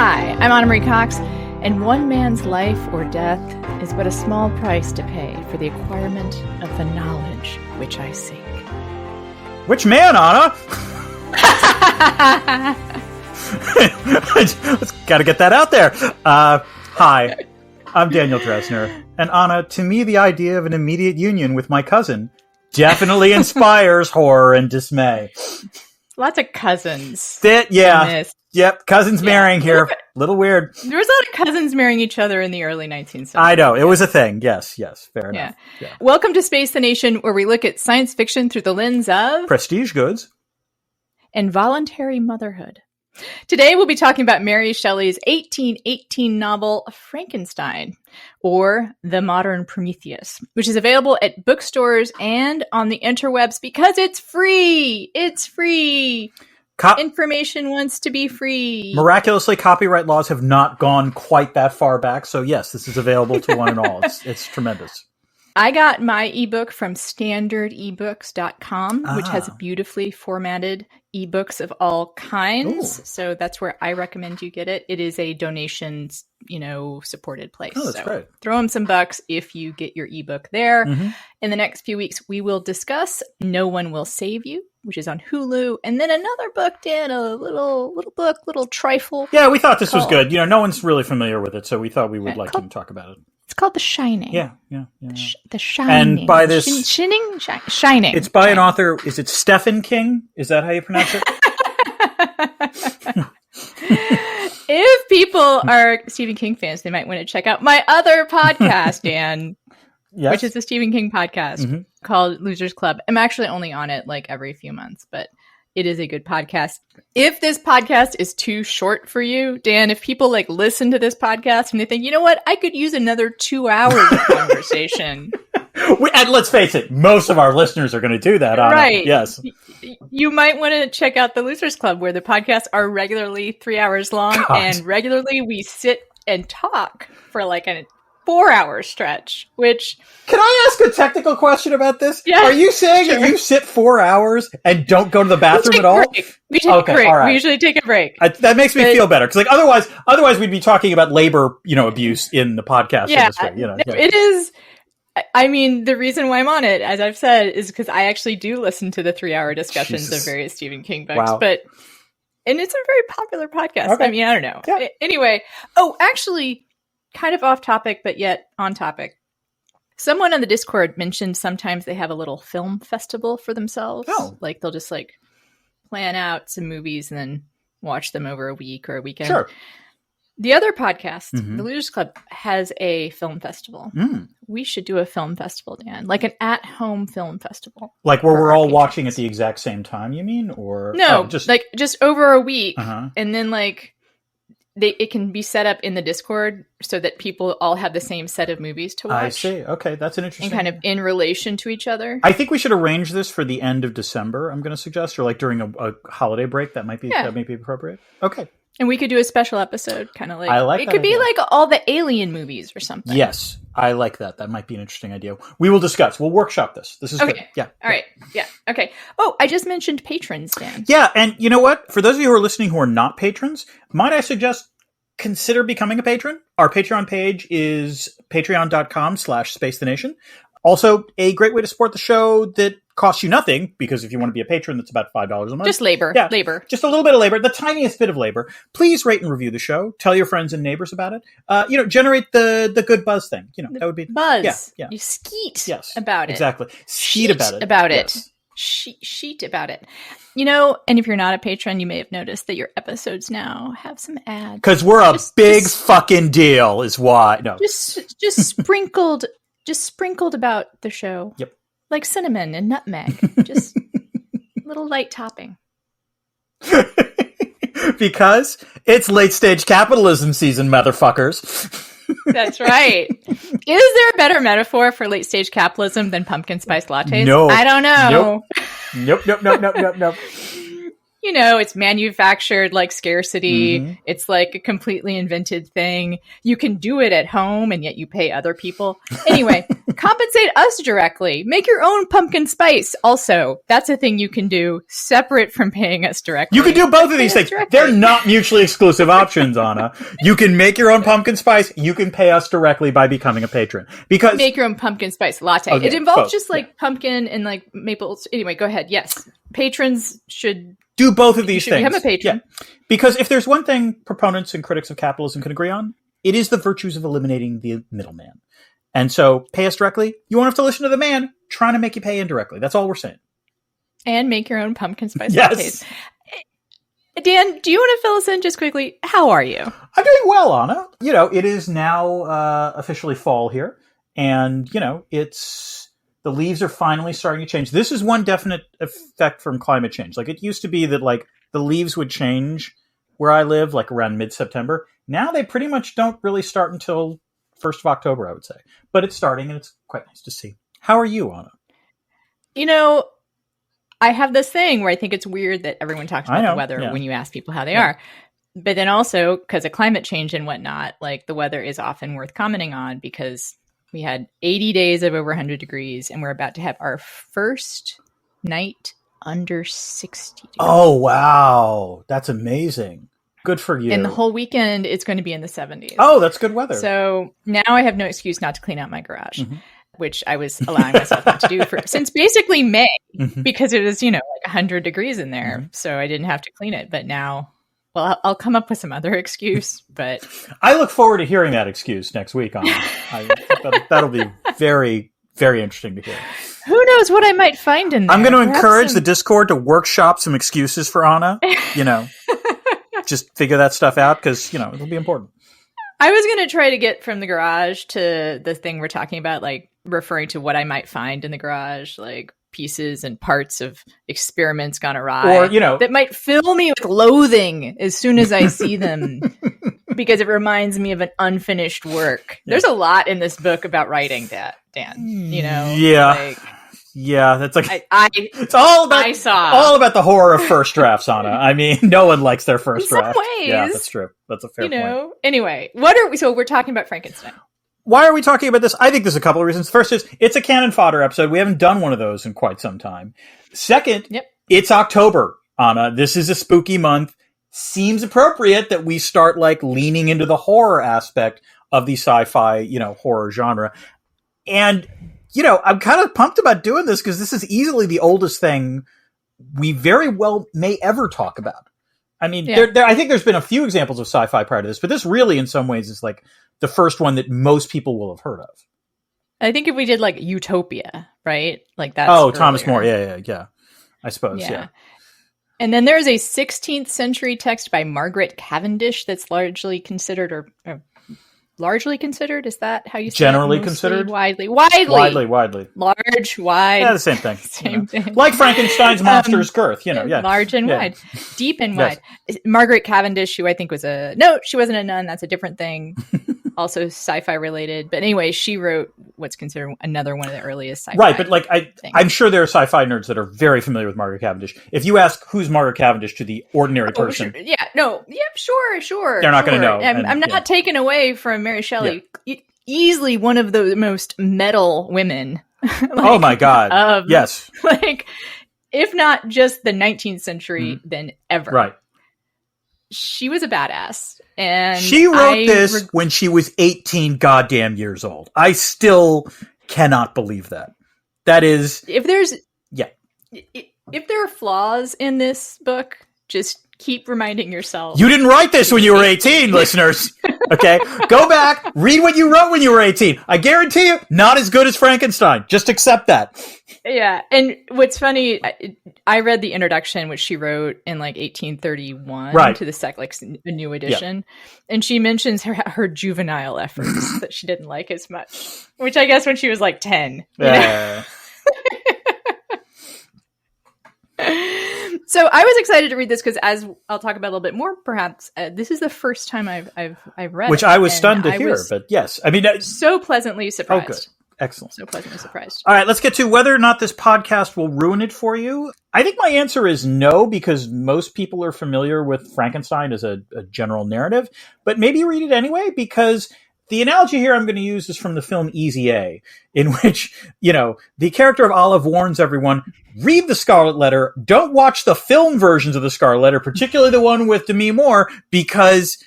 Hi, I'm Anna Marie Cox, and one man's life or death is but a small price to pay for the acquirement of the knowledge which I seek. Which man, Anna? Gotta get that out there. Hi, I'm Daniel Dresner, and Anna, to me the idea of an immediate union with my cousin definitely inspires horror and dismay. Lots of cousins. Yep, cousins marrying here. Little weird. There was a lot of cousins marrying each other in the early 19th century. I know, it was a thing. Yes, fair enough. Yeah. Welcome to Space the Nation, where we look at science fiction through the lens of prestige goods and voluntary motherhood. Today we'll be talking about Mary Shelley's 1818 novel Frankenstein, or The Modern Prometheus, which is available at bookstores and on the interwebs because it's free. It's free. Information wants to be free. Miraculously, copyright laws have not gone quite that far back, so yes, this is available to one and all. It's tremendous. I got my ebook from standardebooks.com, which has beautifully formatted ebooks of all kinds. Ooh. So that's where I recommend you get it. It is a donations, supported place. Oh, that's great. Throw them some bucks if you get your ebook there. Mm-hmm. In the next few weeks, we will discuss No One Will Save You, which is on Hulu, and then another book, Dan, a little trifle. Yeah, we thought this was good. No one's really familiar with it, so we thought we would like to talk about it. It's called The Shining. Yeah. The Shining. And by this... Shining. It's by an author, is it Stephen King? Is that how you pronounce it? If people are Stephen King fans, they might want to check out my other podcast, Dan, yes? Which is the Stephen King podcast called Losers Club. I'm actually only on it like every few months, but it is a good podcast. If this podcast is too short for you, Dan, if people listen to this podcast and they think, you know what, I could use another 2 hours of conversation. And let's face it, most of our listeners are going to do that. Anna. Right. Yes. You might want to check out the Losers Club, where the podcasts are regularly 3 hours long. God. And regularly we sit and talk for a 4-hour stretch, which... Can I ask a technical question about this? Yeah, are you saying that you sit 4 hours and don't go to the bathroom at all? We take a break. Right. We usually take a break. That makes me feel better, because otherwise we'd be talking about labor, abuse in the podcast industry. It is... I mean, the reason why I'm on it, as I've said, is because I actually do listen to the 3-hour discussions of various Stephen King books. Wow. And it's a very popular podcast. Okay. I mean, I don't know. Yeah. Anyway, actually, kind of off topic, but yet on topic. Someone on the Discord mentioned sometimes they have a little film festival for themselves. Oh. They'll just plan out some movies and then watch them over a week or a weekend. Sure. The other podcast, the Losers Club, has a film festival. We should do a film festival, Dan, like an at-home film festival. Like where we're all watching at the exact same time, you mean? Or no, just over a week, and then it can be set up in the Discord so that people all have the same set of movies to watch. I see. Okay, that's an interesting. And kind of in relation to each other. I think we should arrange this for the end of December. I'm going to suggest, or during a holiday break. That might be appropriate. Okay. And we could do a special episode, kind of I like it could be all the Alien movies or something. Yes, I like that. That might be an interesting idea. We will discuss. We'll workshop this. This is okay. Good. Yeah. All right. Yeah. Okay. Oh, I just mentioned patrons, Dan. Yeah, and you know what? For those of you who are listening who are not patrons, might I suggest consider becoming a patron? Our Patreon page is patreon.com/spacethenation. Also, a great way to support the show that costs you nothing, because if you want to be a patron, that's about $5 a month. Just labor. Yeah, labor. Just a little bit of labor, the tiniest bit of labor. Please rate and review the show. Tell your friends and neighbors about it. Generate the good buzz thing. That would be buzz. Yeah. You skeet yes, about it. Exactly. Sheet about it. Yes. Sheet about it. And if you're not a patron, you may have noticed that your episodes now have some ads. Because we're a big fucking deal, is why. No. Just sprinkled. Just sprinkled about the show. Yep. Like cinnamon and nutmeg. Just little light topping. Because it's late stage capitalism season, motherfuckers. That's right. Is there a better metaphor for late stage capitalism than pumpkin spice lattes? No. I don't know. Nope. you know, it's manufactured like scarcity. It's like a completely invented thing. You can do it at home and yet you pay other people. Anyway, compensate us directly. Make your own pumpkin spice. Also, that's a thing you can do separate from paying us directly. You can do both of these things. They're not mutually exclusive options, Anna. You can make your own pumpkin spice. You can pay us directly by becoming a patron. Because make your own pumpkin spice latte. Okay, it involves just like pumpkin and like maple. Anyway, go ahead. Yes. Patrons should do both of these things. Become a patron. Yeah. Because if there's one thing proponents and critics of capitalism can agree on, it is the virtues of eliminating the middleman. And so pay us directly. You won't have to listen to the man trying to make you pay indirectly. That's all we're saying. And make your own pumpkin spice lattes. Dan, do you want to fill us in just quickly? How are you? I'm doing well, Anna. You know, it is now officially fall here. And, you know, the leaves are finally starting to change. This is one definite effect from climate change. Like, it used to be that, like, the leaves would change where I live, like, around mid-September. Now they pretty much don't really start until 1st of October, I would say. But it's starting, and it's quite nice to see. How are you, Anna? You know, I have this thing where I think it's weird that everyone talks about the weather when you ask people how they are. But then also, because of climate change and whatnot, like, the weather is often worth commenting on because we had 80 days of over 100 degrees, and we're about to have our first night under 60 degrees. Oh, wow. That's amazing. Good for you. And the whole weekend, it's going to be in the 70s. Oh, that's good weather. So now I have no excuse not to clean out my garage, which I was allowing myself not to do since basically May, because it was, you know, like 100 degrees in there. So I didn't have to clean it. But now, well, I'll come up with some other excuse. But I look forward to hearing that excuse next week. That'll be very, very interesting to hear. Who knows what I might find in there? I'm going to encourage the Discord to workshop some excuses for Anna. You know, just figure that stuff out because, you know, it'll be important. I was going to try to get from the garage to the thing we're talking about, like referring to what I might find in the garage, like pieces and parts of experiments gone awry. Or, you know, that might fill me with loathing as soon as I see them because it reminds me of an unfinished work. Yeah. There's a lot in this book about writing that, Dan, you know? Yeah. Like, yeah, that's like it's all about the horror of first drafts, Anna. I mean, no one likes their first draft. In some ways, yeah, that's true. That's a fair point. Anyway, so we're talking about Frankenstein. Why are we talking about this? I think there's a couple of reasons. First is it's a cannon fodder episode. We haven't done one of those in quite some time. Second, It's October, Anna. This is a spooky month. Seems appropriate that we start like leaning into the horror aspect of the sci-fi, you know, horror genre. And you know, I'm kind of pumped about doing this because this is easily the oldest thing we very well may ever talk about. I mean, I think there's been a few examples of sci-fi prior to this, but this really, in some ways, is like the first one that most people will have heard of. I think if we did like Utopia, right? Like that's Thomas More. Yeah. I suppose. Yeah. And then there's a 16th century text by Margaret Cavendish that's largely considered or largely considered? Is that how you say generally it? Considered? Widely. Large, wide. Yeah, the same thing. Same thing. Like Frankenstein's monster's girth, you know, large and wide. Deep and wide. Margaret Cavendish, who I think was she wasn't a nun. That's a different thing. Also sci-fi related. But anyway, she wrote what's considered another one of the earliest sci-fi. Right, but like I'm sure there are sci-fi nerds that are very familiar with Margaret Cavendish. If you ask who's Margaret Cavendish to the ordinary person. Sure. They're not going to know. I'm not taking away from Mary Shelley. Yeah. Easily one of the most metal women. Oh my God. Yes. Like, if not just the 19th century, then ever. Right. She was a badass. And she wrote this when she was 18 goddamn years old. I still cannot believe that. That is... If there are flaws in this book, just keep reminding yourself. You didn't write this when you were 18, listeners. Okay? Go back, read what you wrote when you were 18. I guarantee you, not as good as Frankenstein. Just accept that. Yeah. And what's funny, I read the introduction, which she wrote in like 1831 to the a new edition. Yeah. And she mentions her juvenile efforts that she didn't like as much, which I guess when she was like 10. So I was excited to read this because, as I'll talk about a little bit more, perhaps this is the first time I've read which it. I was stunned to hear. But yes, I mean, so pleasantly surprised. Oh, good. Excellent. So pleasantly surprised. All right, let's get to whether or not this podcast will ruin it for you. I think my answer is no, because most people are familiar with Frankenstein as a general narrative, but maybe read it anyway, because the analogy here I'm going to use is from the film Easy A, in which, the character of Olive warns everyone, read the Scarlet Letter, don't watch the film versions of the Scarlet Letter, particularly the one with Demi Moore, because,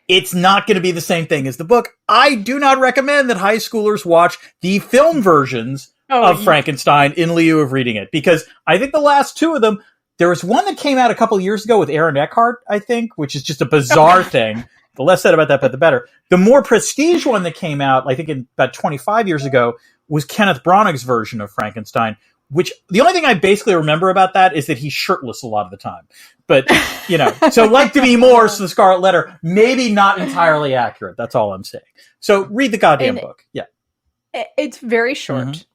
it's not going to be the same thing as the book. I do not recommend that high schoolers watch the film versions of Frankenstein in lieu of reading it, because I think the last two of them, there was one that came out a couple of years ago with Aaron Eckhart, I think, which is just a bizarre thing. The less said about that, but the better. The more prestige one that came out, I think about 25 years ago, was Kenneth Branagh's version of Frankenstein, which the only thing I basically remember about that is that he's shirtless a lot of the time. But, so like Demi Moore's The Scarlet Letter, maybe not entirely accurate. That's all I'm saying. So read the goddamn book. Yeah. It's very short.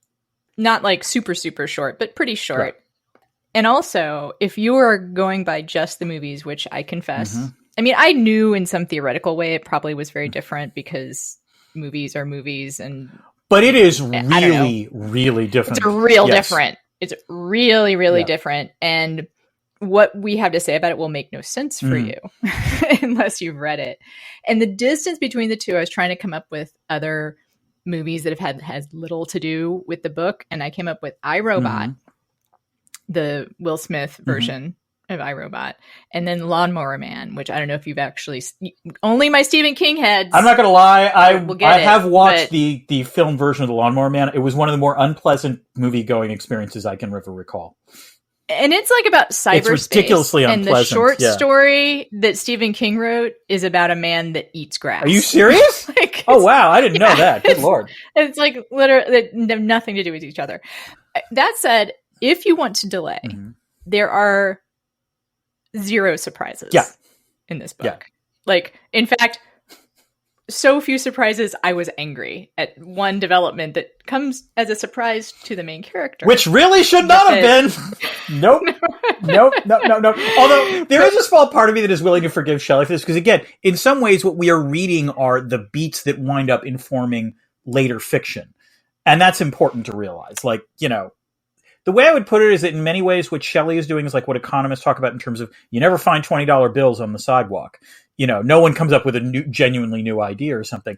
Not like super, super short, but pretty short. Right. And also, if you are going by just the movies, which I confess, I mean, I knew in some theoretical way it probably was very different because movies are movies. But it is really, really different. It's real different. It's really, really different. And what we have to say about it will make no sense for you unless you've read it. And the distance between the two, I was trying to come up with other movies that has little to do with the book. And I came up with iRobot, the Will Smith version of iRobot, and then Lawnmower Man, which I don't know if you've actually only my Stephen King heads. I'm not going to lie. I have watched the film version of the Lawnmower Man. It was one of the more unpleasant movie going experiences I can ever recall. And it's like about cyberspace. It's ridiculously unpleasant. And the short story that Stephen King wrote is about a man that eats grass. Are you serious? Oh, wow. I didn't know that. Good Lord. It's like literally they have nothing to do with each other. That said, if you want to delay, there are zero surprises in this book. Yeah. Like, in fact, so few surprises, I was angry at one development that comes as a surprise to the main character. Which really should not have been. Nope. Nope. Although, there is a small part of me that is willing to forgive Shelley for this, because again, in some ways, what we are reading are the beats that wind up informing later fiction. And that's important to realize. Like, the way I would put it is that in many ways, what Shelley is doing is like what economists talk about in terms of you never find $20 bills on the sidewalk. No one comes up with a genuinely new idea or something.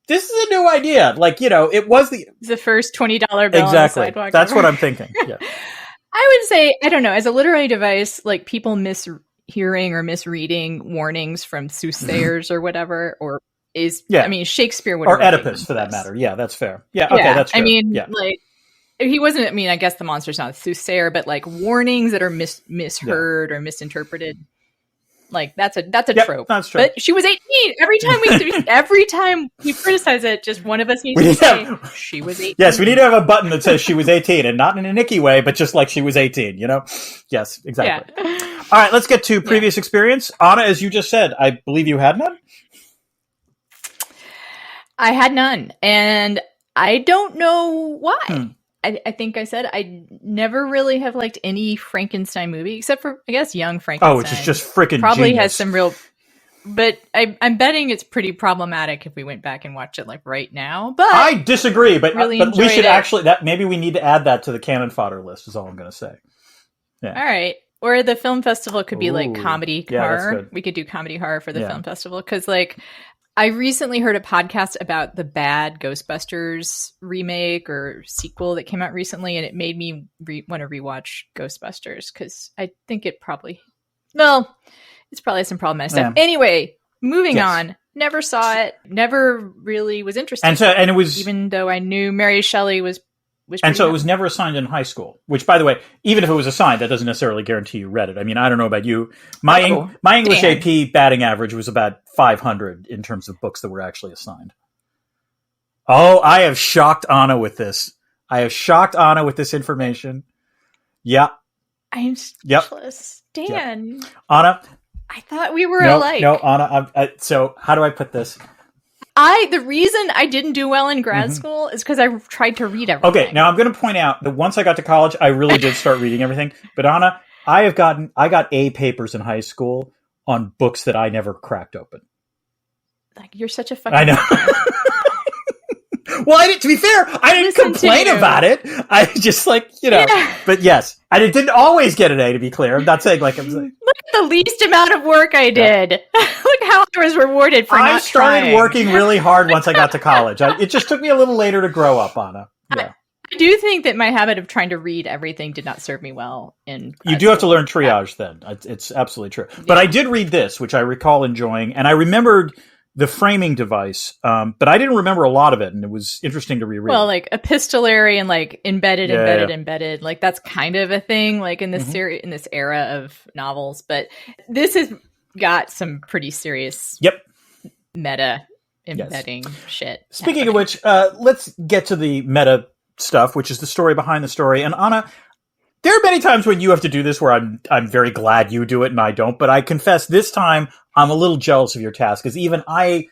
This is a new idea. Like, it was the first $20 bill on the sidewalk. That's what I'm thinking. Yeah. I would say, I don't know, as a literary device, like people mishearing or misreading warnings from soothsayers or whatever, or I mean, Shakespeare would, or Oedipus for that matter. Yeah, that's fair. Yeah. Okay. That's true. I mean, like, he wasn't, I mean, I guess the monster's not a soothsayer, but like warnings that are misheard or misinterpreted. Like that's a trope. That's true. But she was 18. Every time we criticize it, just one of us needs to say she was 18. Yes, we need to have a button that says she was 18, and not in a Nicky way, but just like she was 18. Yes, exactly. Yeah. All right, let's get to previous experience. Anna, as you just said, I believe you had none. I had none, and I don't know why. I think I said I never really have liked any Frankenstein movie except for, I guess, Young Frankenstein. Oh, which is just freaking probably genius. Has some real, but I'm betting it's pretty problematic if we went back and watched it like right now. But I disagree. But really but we should actually maybe we need to add that to the cannon fodder list. Is all I'm going to say. Yeah. All right. Or the film festival could be like comedy horror. We could do comedy horror for the film festival because like. I recently heard a podcast about the bad Ghostbusters remake or sequel that came out recently, and it made me want to rewatch Ghostbusters because I think it's probably some problematic stuff. Anyway, moving on. Never saw it. Never really was interested. And it was, even though I knew Mary Shelley was. And so it was never assigned in high school, which, by the way, even if it was assigned, that doesn't necessarily guarantee you read it. I mean, I don't know about you. My English AP batting average was about 500 in terms of books that were actually assigned. Oh, I have shocked Anna with this. Information. Yeah. I'm speechless. Dan. Yep. Anna. I thought we were alike. No, Anna. So how do I put this? The reason I didn't do well in grad school is because I tried to read everything. Okay, now I'm going to point out that once I got to college, I really did start reading everything. But Anna, I got A papers in high school on books that I never cracked open. Like, you're such a fucking... I know. Well, to be fair, I didn't complain about it. I just but yes, I didn't always get an A, to be clear. I'm not saying look at the least amount of work I did. Look how I was rewarded for not trying. I started working really hard once I got to college. It just took me a little later to grow up, Anna. Yeah. I do think that my habit of trying to read everything did not serve me well in You do have to learn triage then. It's absolutely true. But I did read this, which I recall enjoying, and I remembered the framing device, but I didn't remember a lot of it, and it was interesting to reread. Well, epistolary and embedded. That's kind of a thing, in this series, in this era of novels. But this has got some pretty serious meta embedding shit. Speaking of which, let's get to the meta stuff, which is the story behind the story. And Anna, there are many times when you have to do this where I'm very glad you do it and I don't, but I confess this time I'm a little jealous of your task, because even I,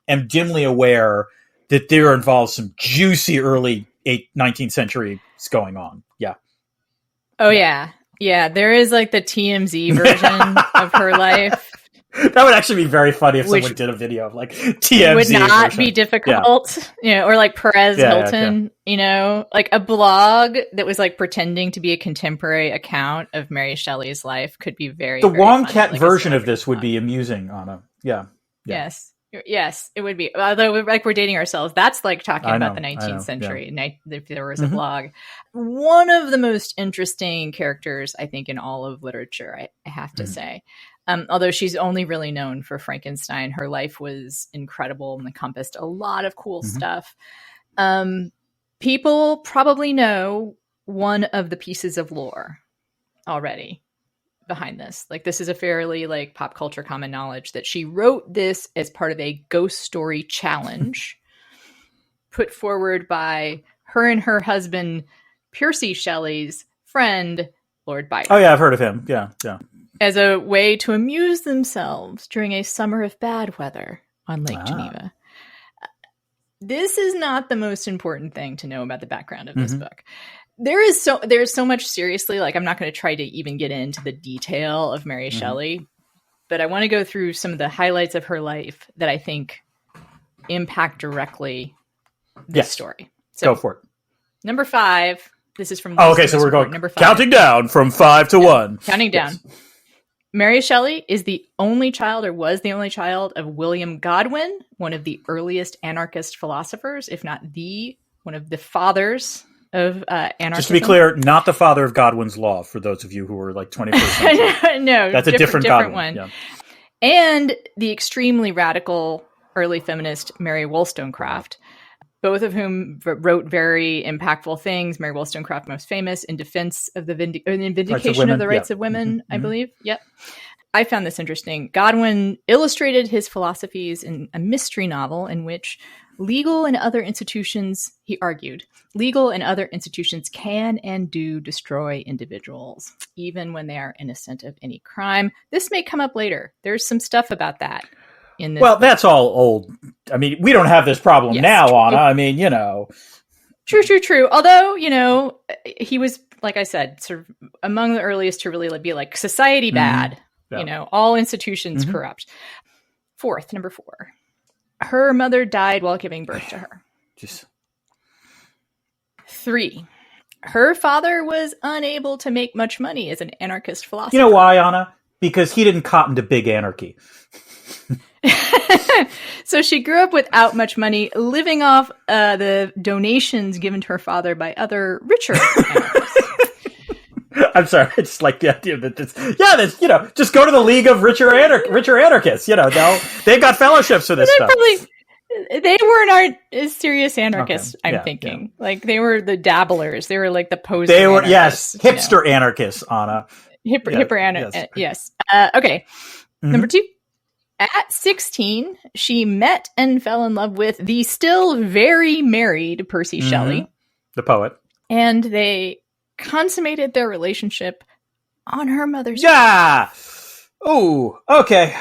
am dimly aware that there involves some juicy early 19th century going on. Yeah. Oh yeah. Yeah. There is the TMZ version of her life. That would actually be very funny if someone did a video of TMZ. Would not version. Be difficult, or Perez Hilton, a blog that was pretending to be a contemporary account of Mary Shelley's life could be very. The very Wongcat funny, version of this would be amusing, Anna. Yeah. Yes, it would be. Although we're dating ourselves, that's talking about the 19th century. Yeah. If there was a blog, one of the most interesting characters I think in all of literature, I have to say. Although she's only really known for Frankenstein, her life was incredible and encompassed a lot of cool stuff. People probably know one of the pieces of lore already behind this. This is a fairly pop culture common knowledge that she wrote this as part of a ghost story challenge put forward by her and her husband, Percy Shelley's friend, Lord Byron. Oh yeah, I've heard of him. Yeah. As a way to amuse themselves during a summer of bad weather on Lake Geneva. This is not the most important thing to know about the background of this book. There's so much, seriously, I'm not going to try to even get into the detail of Mary Shelley, but I want to go through some of the highlights of her life that I think impact directly this story. So, go for it. Number 5. This is from. Okay, so we're going number 5. Counting down from 5 to 1. Counting down. Yes. Mary Shelley is the only child, or was the only child, of William Godwin, one of the earliest anarchist philosophers, if not one of the fathers of anarchism. Just to be clear, not the father of Godwin's Law, for those of you who are 21st century. No, that's a different one. Yeah. And the extremely radical early feminist Mary Wollstonecraft, both of whom wrote very impactful things. Mary Wollstonecraft, most famous, in defense of the vindication of the rights of women, I believe. Yep. I found this interesting. Godwin illustrated his philosophies in a mystery novel in which legal and other institutions, he argued, legal and other institutions can and do destroy individuals, even when they are innocent of any crime. This may come up later. There's some stuff about that. Well, that's all old. I mean, we don't have this problem now, Anna. I mean, True. Although, he was, like I said, sort of among the earliest to really be society bad. Yeah. All institutions corrupt. Number 4. Her mother died while giving birth to her. 3. Her father was unable to make much money as an anarchist philosopher. You know why, Anna? Because he didn't cotton to big anarchy. So she grew up without much money, living off the donations given to her father by other richer anarchists. I'm sorry, I just like the idea that just go to the League of Richer Anarchists. They've got fellowships for this stuff. They weren't serious anarchists. Okay. I'm thinking they were the dabblers. They were the poser. They were hipster anarchists, Anna. Hipper anarchists. Yes. Okay. Number 2. At 16, she met and fell in love with the still very married Percy Shelley, the poet, and they consummated their relationship on her mother's. Yeah. Oh, okay.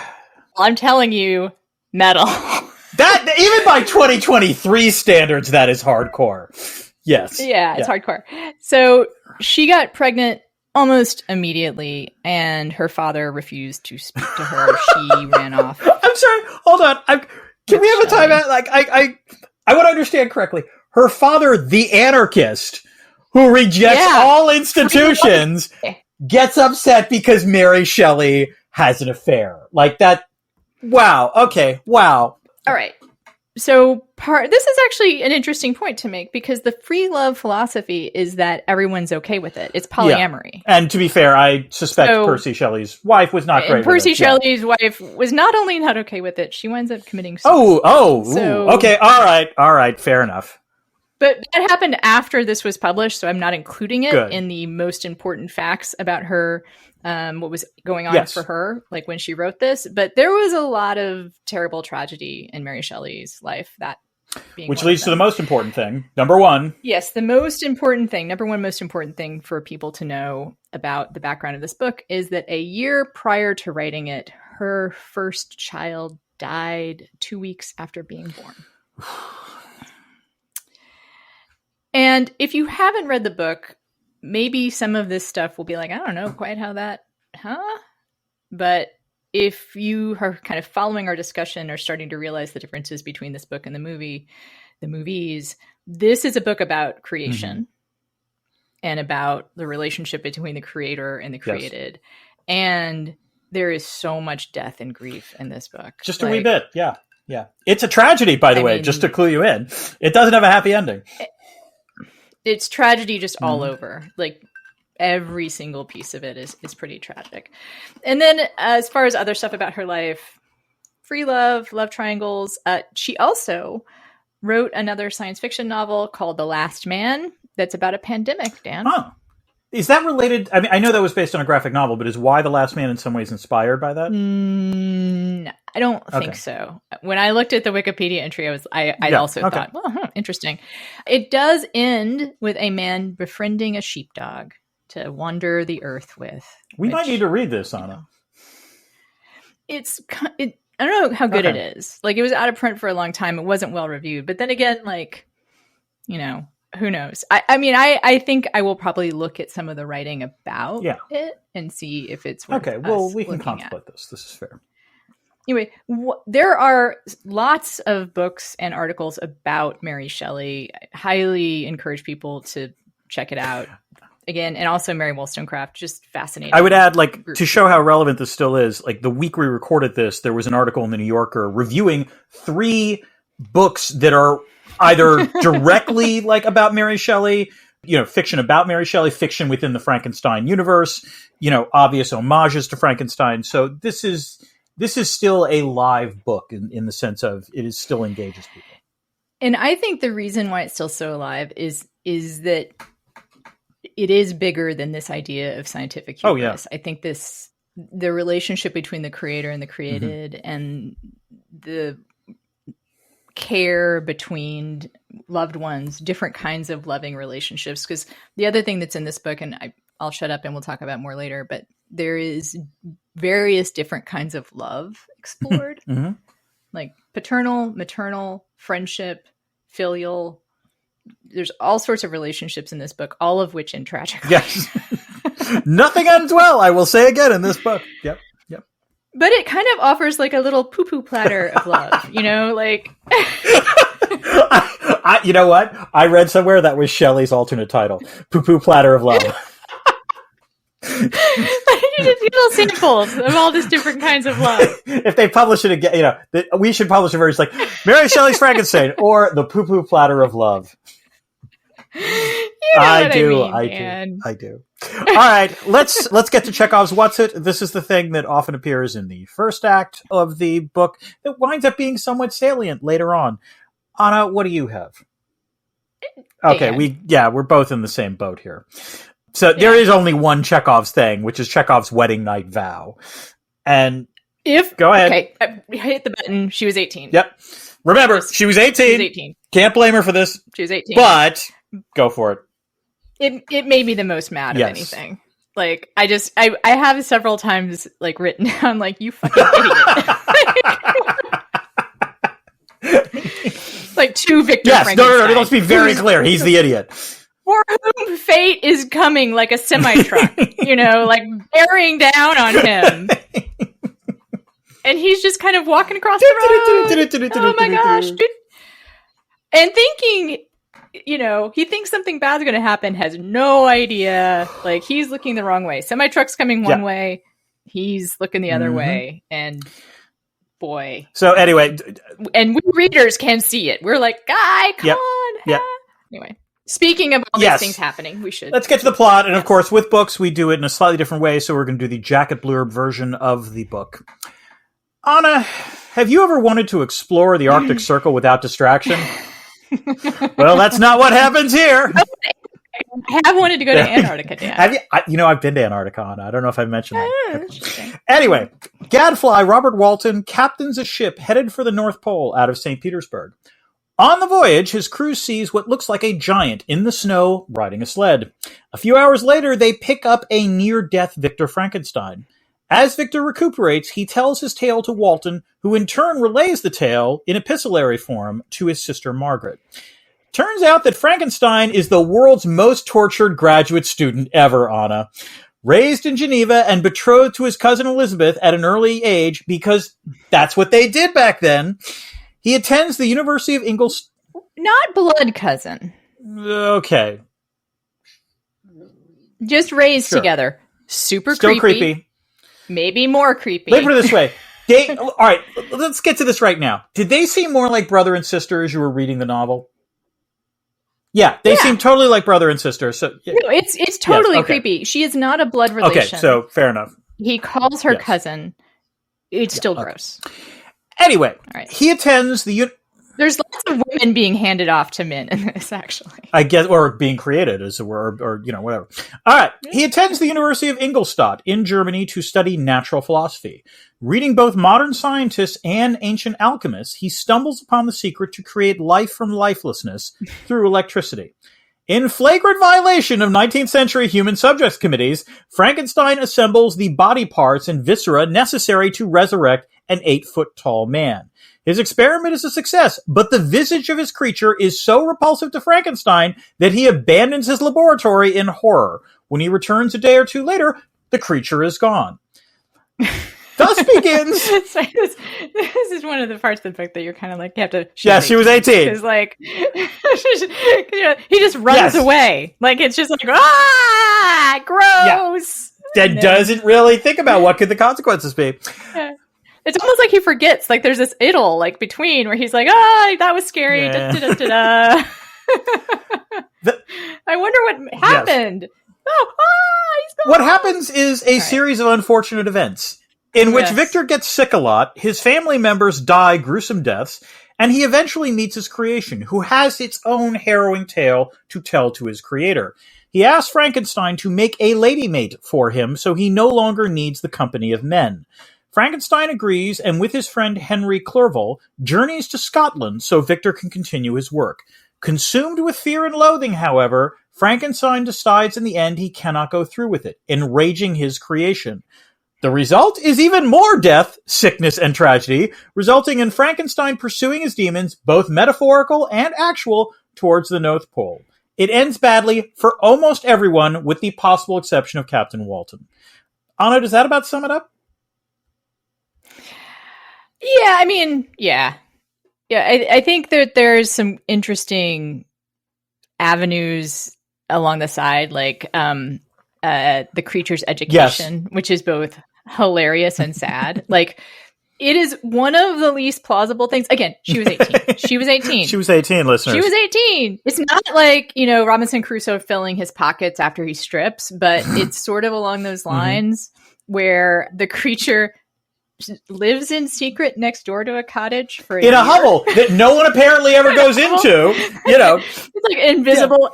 Well, I'm telling you, metal. That even by 2023 standards, that is hardcore. Yes. Yeah, it's hardcore. So she got pregnant almost immediately, and her father refused to speak to her. She ran off. I'm sorry. Hold on. Can we have a timeout? I want to understand correctly. Her father, the anarchist, who rejects all institutions, gets upset because Mary Shelley has an affair. Like that. Wow. Okay. Wow. All right. So this is actually an interesting point to make because the free love philosophy is that everyone's okay with it. It's polyamory. Yeah. And to be fair, I suspect Percy Shelley's wife was not great with it. Percy Shelley's wife was not only not okay with it, she winds up committing suicide. Okay. All right. Fair enough. But that happened after this was published, so I'm not including it in the most important facts about her, what was going on for her, like when she wrote this. But there was a lot of terrible tragedy in Mary Shelley's life. Which leads to the most important thing. Number one. Yes, the most important thing, number one most important thing for people to know about the background of this book is that a year prior to writing it, her first child died 2 weeks after being born. And if you haven't read the book, maybe some of this stuff will be like, I don't know quite how that, But if you are kind of following our discussion or starting to realize the differences between this book and the movies, this is a book about creation and about the relationship between the creator and the created. Yes. And there is so much death and grief in this book. Just a wee bit. Yeah. Yeah. It's a tragedy, by the way, just to clue you in. It doesn't have a happy ending. It's tragedy just all over. Like every single piece of it is pretty tragic. And then as far as other stuff about her life, free love triangles. She also wrote another science fiction novel called The Last Man that's about a pandemic, Dan. Oh. Is that related? I mean, I know that was based on a graphic novel, but is Why the Last Man in some ways inspired by that? No, I don't think so. When I looked at the Wikipedia entry, I also thought, well, interesting. It does end with a man befriending a sheepdog to wander the earth with. We might need to read this, Anna. I don't know how good it is. Like, it was out of print for a long time. It wasn't well reviewed. But then again, like, who knows? I think I will probably look at some of the writing about it and see if it's worth we can contemplate this. This is fair. Anyway, there are lots of books and articles about Mary Shelley. I highly encourage people to check it out. Again, and also Mary Wollstonecraft, just fascinating. I would add, to show how relevant this still is, the week we recorded this, there was an article in the New Yorker reviewing 3 books that are either directly about Mary Shelley, fiction about Mary Shelley, fiction within the Frankenstein universe, obvious homages to Frankenstein. So this is still a live book in the sense of it is still engages people. And I think the reason why it's still so alive is that it is bigger than this idea of scientific hubris. I think the relationship between the creator and the created and the care between loved ones, different kinds of loving relationships. Because the other thing that's in this book, and I'll shut up and we'll talk about more later, but there is various different kinds of love explored, like paternal, maternal, friendship, filial. There's all sorts of relationships in this book, all of which end tragically. Yes. Nothing ends well, I will say again, in this book. Yep. But it kind of offers a little poo-poo platter of love, you know, you know what? I read somewhere that was Shelley's alternate title, Poo-Poo Platter of Love. Little samples of all these different kinds of love. If they publish it again, we should publish a version like Mary Shelley's Frankenstein or the Poo-Poo Platter of Love. I do. All right, let's get to Chekhov's What's It. This is the thing that often appears in the first act of the book that winds up being somewhat salient later on. Anna, what do you have? Okay, we're both in the same boat here. So there is only one Chekhov's thing, which is Chekhov's wedding night vow. And go ahead. Okay, I hit the button. She was 18. Yep. Remember, she was 18. She was 18. Can't blame her for this. She was 18. But go for it. It made me the most mad of anything. I have several times written down you fucking idiot. To Victor Frankenstein. No, let's be very clear. He's the idiot. For whom fate is coming like a semi-truck, bearing down on him. And he's just kind of walking across the road. Oh my gosh, dude. And thinking, he thinks something bad's going to happen, has no idea. Like, he's looking the wrong way. Semi-truck's coming one way, he's looking the other way, and boy. So anyway. And we readers can see it. We're like, guy, come on. Yeah. Anyway. Speaking of all these things happening, let's get to the plot. And of course, with books, we do it in a slightly different way. So we're going to do the jacket blurb version of the book. Anna, have you ever wanted to explore the Arctic Circle without distraction? Well, that's not what happens here. I have wanted to go to Antarctica, Dan. Have you? I've been to Antarctica, Anna. I don't know if I've mentioned that. Anyway, Gadfly Robert Walton captains a ship headed for the North Pole out of St. Petersburg. On the voyage, his crew sees what looks like a giant in the snow riding a sled. A few hours later, they pick up a near-death Victor Frankenstein. As Victor recuperates, he tells his tale to Walton, who in turn relays the tale in epistolary form to his sister Margaret. Turns out that Frankenstein is the world's most tortured graduate student ever, Anna. Raised in Geneva and betrothed to his cousin Elizabeth at an early age, because that's what they did back then. He attends the University of Ingolstadt. Not blood cousin. Okay. Just raised together. Still creepy. Maybe more creepy. Let me put it this way. All right, let's get to this right now. Did they seem more like brother and sister as you were reading the novel? Yeah, they seem totally like brother and sister. So no, it's totally creepy. She is not a blood relation. Okay, so fair enough. He calls her cousin. It's still gross. Anyway, he attends the... There's lots of women being handed off to men in this, actually. I guess, or being created, as it were, or whatever. All right. He attends the University of Ingolstadt in Germany to study natural philosophy. Reading both modern scientists and ancient alchemists, he stumbles upon the secret to create life from lifelessness through electricity. In flagrant violation of 19th century human subjects committees, Frankenstein assembles the body parts and viscera necessary to resurrect an 8-foot-tall man. His experiment is a success, but the visage of his creature is so repulsive to Frankenstein that he abandons his laboratory in horror. When he returns a day or two later, the creature is gone. Thus begins... Sorry, this is one of the parts of the book that you're kind of like, you have to... She was 18. Because, like, he just runs away. Like, it's just like, gross! That doesn't really think about what could the consequences be. It's almost like he forgets. Like, there's this idyll, like, between where he's like, that was scary. Yeah. Da, da, da, da, da. I wonder what happened. Yes. He's gone. What happens is a series of unfortunate events in which Victor gets sick a lot, his family members die gruesome deaths, and he eventually meets his creation, who has its own harrowing tale to tell to his creator. He asks Frankenstein to make a lady mate for him so he no longer needs the company of men. Frankenstein agrees, and with his friend Henry Clerval, journeys to Scotland so Victor can continue his work. Consumed with fear and loathing, however, Frankenstein decides in the end he cannot go through with it, enraging his creation. The result is even more death, sickness, and tragedy, resulting in Frankenstein pursuing his demons, both metaphorical and actual, towards the North Pole. It ends badly for almost everyone, with the possible exception of Captain Walton. Anna, does that about sum it up? Yeah, I mean, yeah. I think that there's some interesting avenues along the side, like the creature's education, which is both hilarious and sad. Like, it is one of the least plausible things. Again, she was 18. She was 18. She was 18, listeners. She was 18. It's not like, Robinson Crusoe filling his pockets after he strips, but it's sort of along those lines where the creature lives in secret next door to a cottage for a year. Hovel that no one apparently ever goes into. It's like an invisible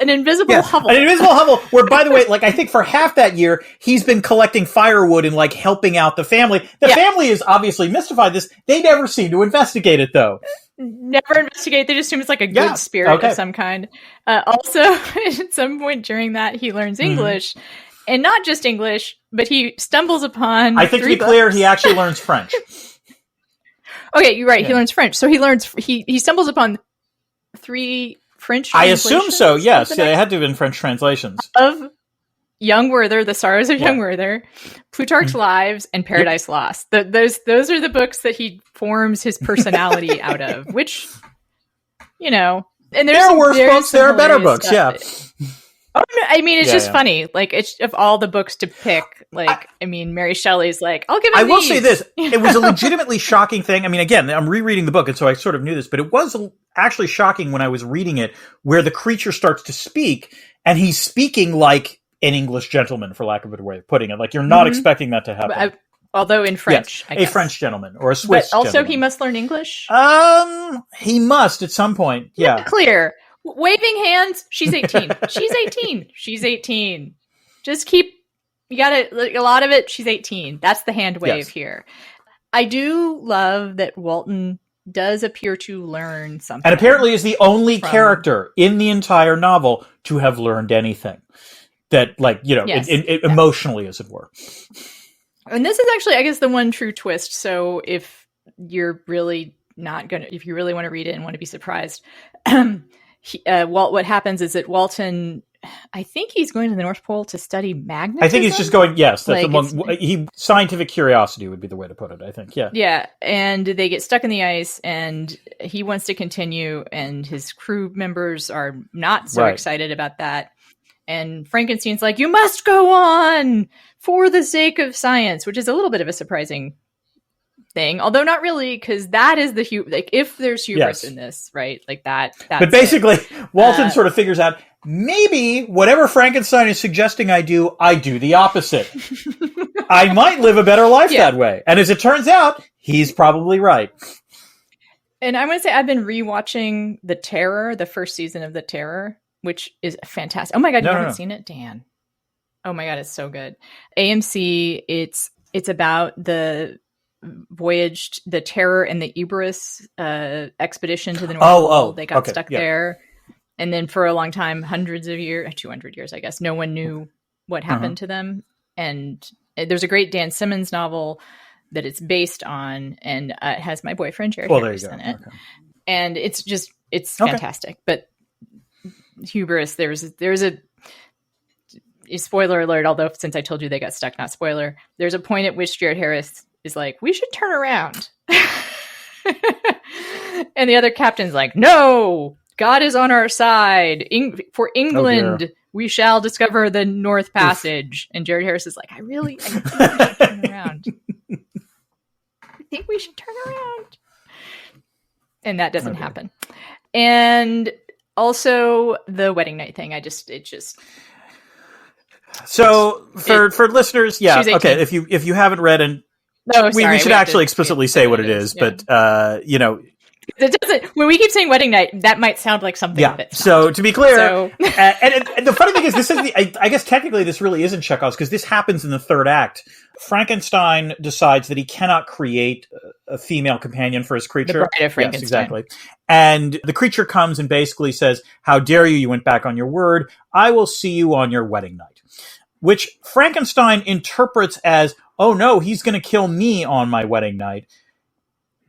hovel. An invisible hovel where, by the way, like, I think for half that year, he's been collecting firewood and, like, helping out the family. The family is obviously mystified this. They never seem to investigate it, though. Never investigate. They just assume it's like a good spirit of some kind. Also, at some point during that, he learns English. And not just English, but he stumbles upon... I think to be clear, he actually learns French. Okay, you're right. Yeah. He learns French. So he stumbles upon 3 French translations. I assume so, yes. Yeah, they had to have been French translations. Of Young Werther, The Sorrows of Young Werther, Plutarch's Lives, and Paradise Lost. Those are the books that he forms his personality out of, which, And there are worse books, there are better books, yeah. Oh, no, I mean, it's just funny. Like, it's of all the books to pick, like, I mean, Mary Shelley's like, I'll give it I will say this. It was a legitimately shocking thing. I mean, again, I'm rereading the book, and so I sort of knew this, but it was actually shocking when I was reading it, where the creature starts to speak, and he's speaking like an English gentleman, for lack of a better way of putting it. Like, you're not expecting that to happen. Although in French, yes, a French gentleman or a Swiss But also gentleman. He must learn English? He must at some point, yeah. Not clear. Waving hands, she's 18. She's 18. She's 18. Just keep, you gotta, a lot of it, she's 18. That's the hand wave here. I do love that Walton does appear to learn something. And apparently is the only character in the entire novel to have learned anything. That, like, you know, emotionally, as it were. And this is actually, I guess, the one true twist. So if you're really if you really want to read it and want to be surprised, what happens is that Walton, I think he's going to the North Pole to study magnetism. I think he's just going, yes, that's scientific curiosity would be the way to put it, I think, yeah. Yeah, and they get stuck in the ice, and he wants to continue, and his crew members are not so excited about that. And Frankenstein's like, you must go on for the sake of science, which is a little bit of a surprising thing, although not really, because that is like, if there's hubris in this, right? Like that's but basically, Walton sort of figures out, maybe whatever Frankenstein is suggesting I do the opposite. I might live a better life that way. And as it turns out, he's probably right. And I want to say I've been rewatching The Terror, the first season of The Terror, which is fantastic. Oh my God, you haven't seen it, Dan? Oh my God, it's so good. AMC, it's about the voyage, the Terror and the Erebus expedition to the North Pole. They got stuck there. And then for a long time, 200 years, I guess, no one knew what happened to them. And there's a great Dan Simmons novel that it's based on, and it has my boyfriend, Jared Harris, in it. Okay. And it's fantastic. But hubris, there's a spoiler alert, although since I told you they got stuck, not spoiler, there's a point at which Jared Harris is like, we should turn around. And the other captain's like, no, God is on our side. For England, we shall discover the North Passage. And Jared Harris is like, I think we should turn around. I think we should turn around. And that doesn't happen. And also the wedding night thing, So for listeners, okay, if you haven't read, and we should actually explicitly say what it is, but it doesn't. When we keep saying wedding night, that might sound like something. Yeah. So to be clear, and the funny thing is, this is I guess technically this really isn't Chekhov's, because this happens in the third act. Frankenstein decides that he cannot create a female companion for his creature. The Bride of Frankenstein. Yes, exactly. And the creature comes and basically says, "How dare you? You went back on your word. I will see you on your wedding night," which Frankenstein interprets as, "Oh no, he's going to kill me on my wedding night,"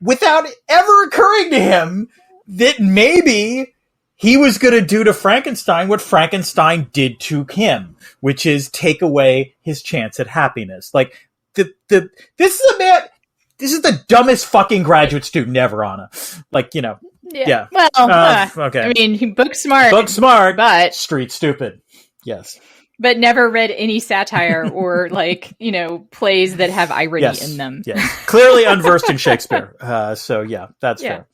without ever occurring to him that maybe he was going to do to Frankenstein what Frankenstein did to him, which is take away his chance at happiness. Like, this is the dumbest fucking graduate student ever, Anna. Like, yeah. Well, okay. I mean, book smart, but street stupid. Yes. But never read any satire or plays that have irony in them. Yes. Clearly unversed in Shakespeare. So yeah, that's fair.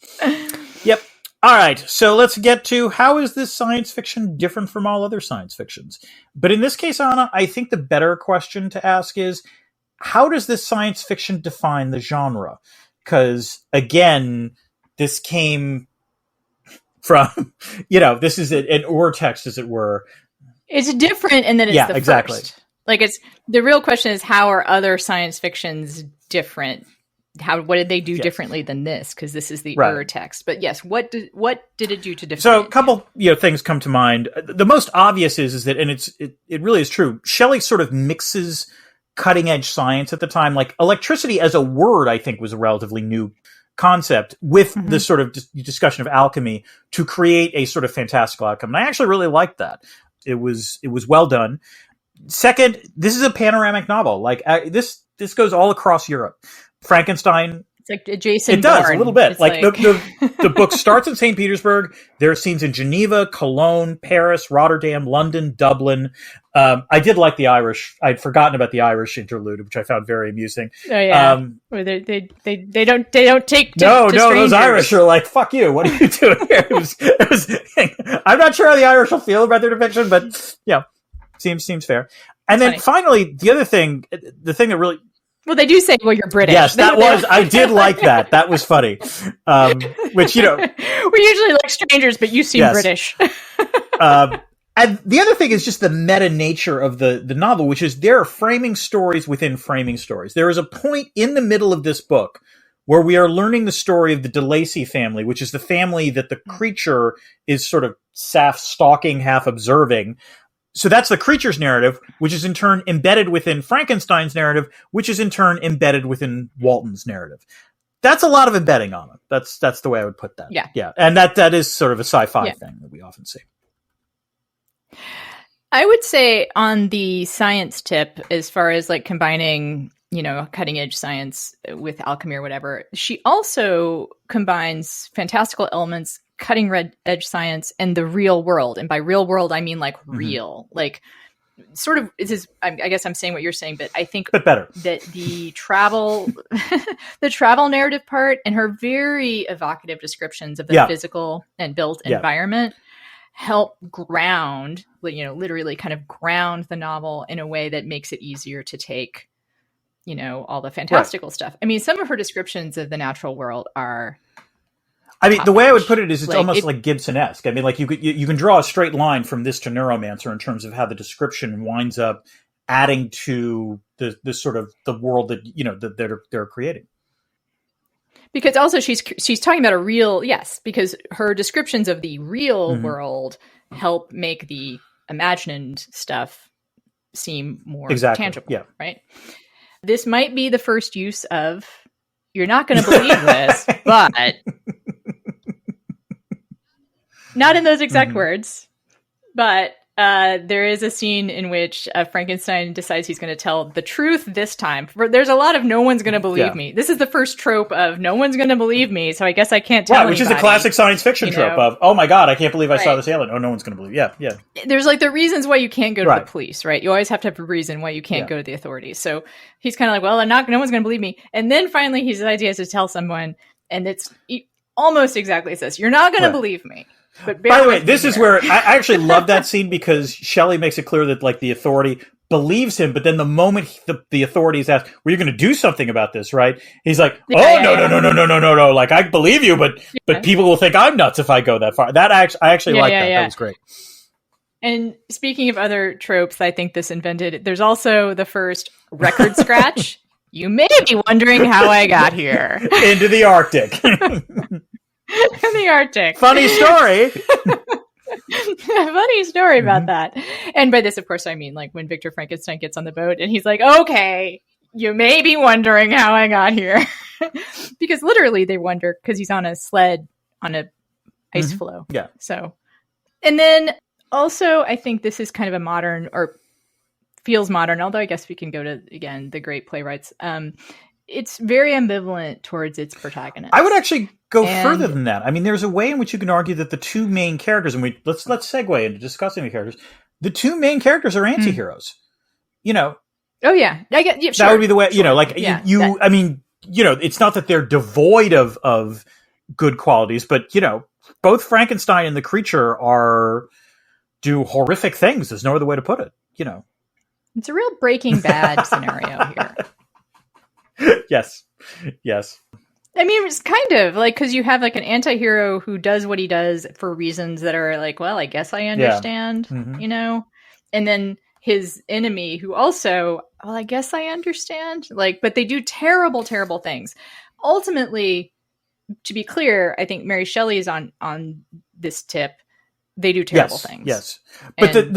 Yep. All right. So let's get to, how is this science fiction different from all other science fictions? But in this case, Anna, I think the better question to ask is, how does this science fiction define the genre? Because again, this came from, this is an text, as it were. It's different in that it's the first. Like, it's the real question is, how are other science fictions different? What did they do differently than this? Because this is the text. But yes, what did it do to different? So a couple things come to mind. The most obvious is that, and it really is true, Shelley sort of mixes cutting edge science at the time. Like, electricity as a word, I think, was a relatively new concept with this sort of discussion of alchemy to create a sort of fantastical outcome. And I actually really liked that. It was well done. Second, this is a panoramic novel. Like, this goes all across Europe. Frankenstein It's like Jason It does, Bourne. a little bit. It's like the book starts in St. Petersburg. There are scenes in Geneva, Cologne, Paris, Rotterdam, London, Dublin. I did like the Irish. I'd forgotten about the Irish interlude, which I found very amusing. Oh yeah, they don't take no, to those Irish are like, fuck you. What are you doing here? It was, I'm not sure how the Irish will feel about their depiction, but yeah, seems fair. And then finally, the thing that really. Well, they do say, well, you're British. Yes, I did like that. That was funny. Which, we usually like strangers, but you seem British. And the other thing is just the meta nature of the novel, which is there are framing stories within framing stories. There is a point in the middle of this book where we are learning the story of the de Lacy family, which is the family that the creature is sort of half stalking, half observing. So that's the creature's narrative, which is in turn embedded within Frankenstein's narrative, which is in turn embedded within Walton's narrative. That's a lot of embedding on it. That's the way I would put that. Yeah. And that is sort of a sci-fi thing that we often see. I would say on the science tip, as far as like combining, cutting edge science with alchemy or whatever, she also combines fantastical elements, cutting edge science, and the real world. And by real world, I mean like real, like sort of, I guess I'm saying what you're saying, but I think but better that the travel narrative part and her very evocative descriptions of the physical and built environment help ground, literally kind of ground the novel in a way that makes it easier to take, all the fantastical stuff. I mean, some of her descriptions of the natural world are, the way I would put it is it's almost like Gibson-esque. I mean, like you can draw a straight line from this to Neuromancer in terms of how the description winds up adding to the sort of the world that, that they're creating. Because also she's talking about because her descriptions of the real world help make the imagined stuff seem more tangible, right? This might be the first use of, you're not going to believe this, but not in those exact words, but there is a scene in which Frankenstein decides he's going to tell the truth this time. There's a lot of no one's going to believe me. This is the first trope of no one's going to believe me, so I guess I can't tell anybody. Which is a classic science fiction trope of, oh my God, I can't believe I saw this alien. Oh, no one's going to believe. Yeah. There's like the reasons why you can't go to the police, right? You always have to have a reason why you can't go to the authorities. So he's kind of like, well, no one's going to believe me. And then finally he decides he has to tell someone, and it's almost exactly as this. You're not going to believe me. But by the way, this is where I actually love that scene because Shelley makes it clear that like the authority believes him, but then the moment the authorities ask, "Well, you're going to do something about this, right?" He's like, no. Like I believe you, but people will think I'm nuts if I go that far. That I actually like that. That was great. And speaking of other tropes, I think this invented. There's also the first record scratch. You may be wondering how I got here into the Arctic. In the Arctic. Funny story. Funny story about that. And by this, of course, I mean like when Victor Frankenstein gets on the boat and he's like, okay, you may be wondering how I got here. Because literally they wonder because he's on a sled on a ice floe. Yeah. So, and then also I think this is kind of a modern or feels modern, although I guess we can go to, again, the great playwrights. It's very ambivalent towards its protagonist. I would actually go further than that. I mean, there's a way in which you can argue that the two main characters, and let's segue into discussing the characters. The two main characters are anti-heroes. Oh yeah, sure. That would be the way. I mean, it's not that they're devoid of good qualities, but both Frankenstein and the creature do horrific things. There's no other way to put it. It's a real Breaking Bad scenario here. Yes. I mean, it's kind of like, because you have like an anti-hero who does what he does for reasons that are like, well, I guess I understand, and then his enemy who also, well, I guess I understand, like, but they do terrible, terrible things. Ultimately, to be clear, I think Mary Shelley is on this tip. They do terrible things. Yes. But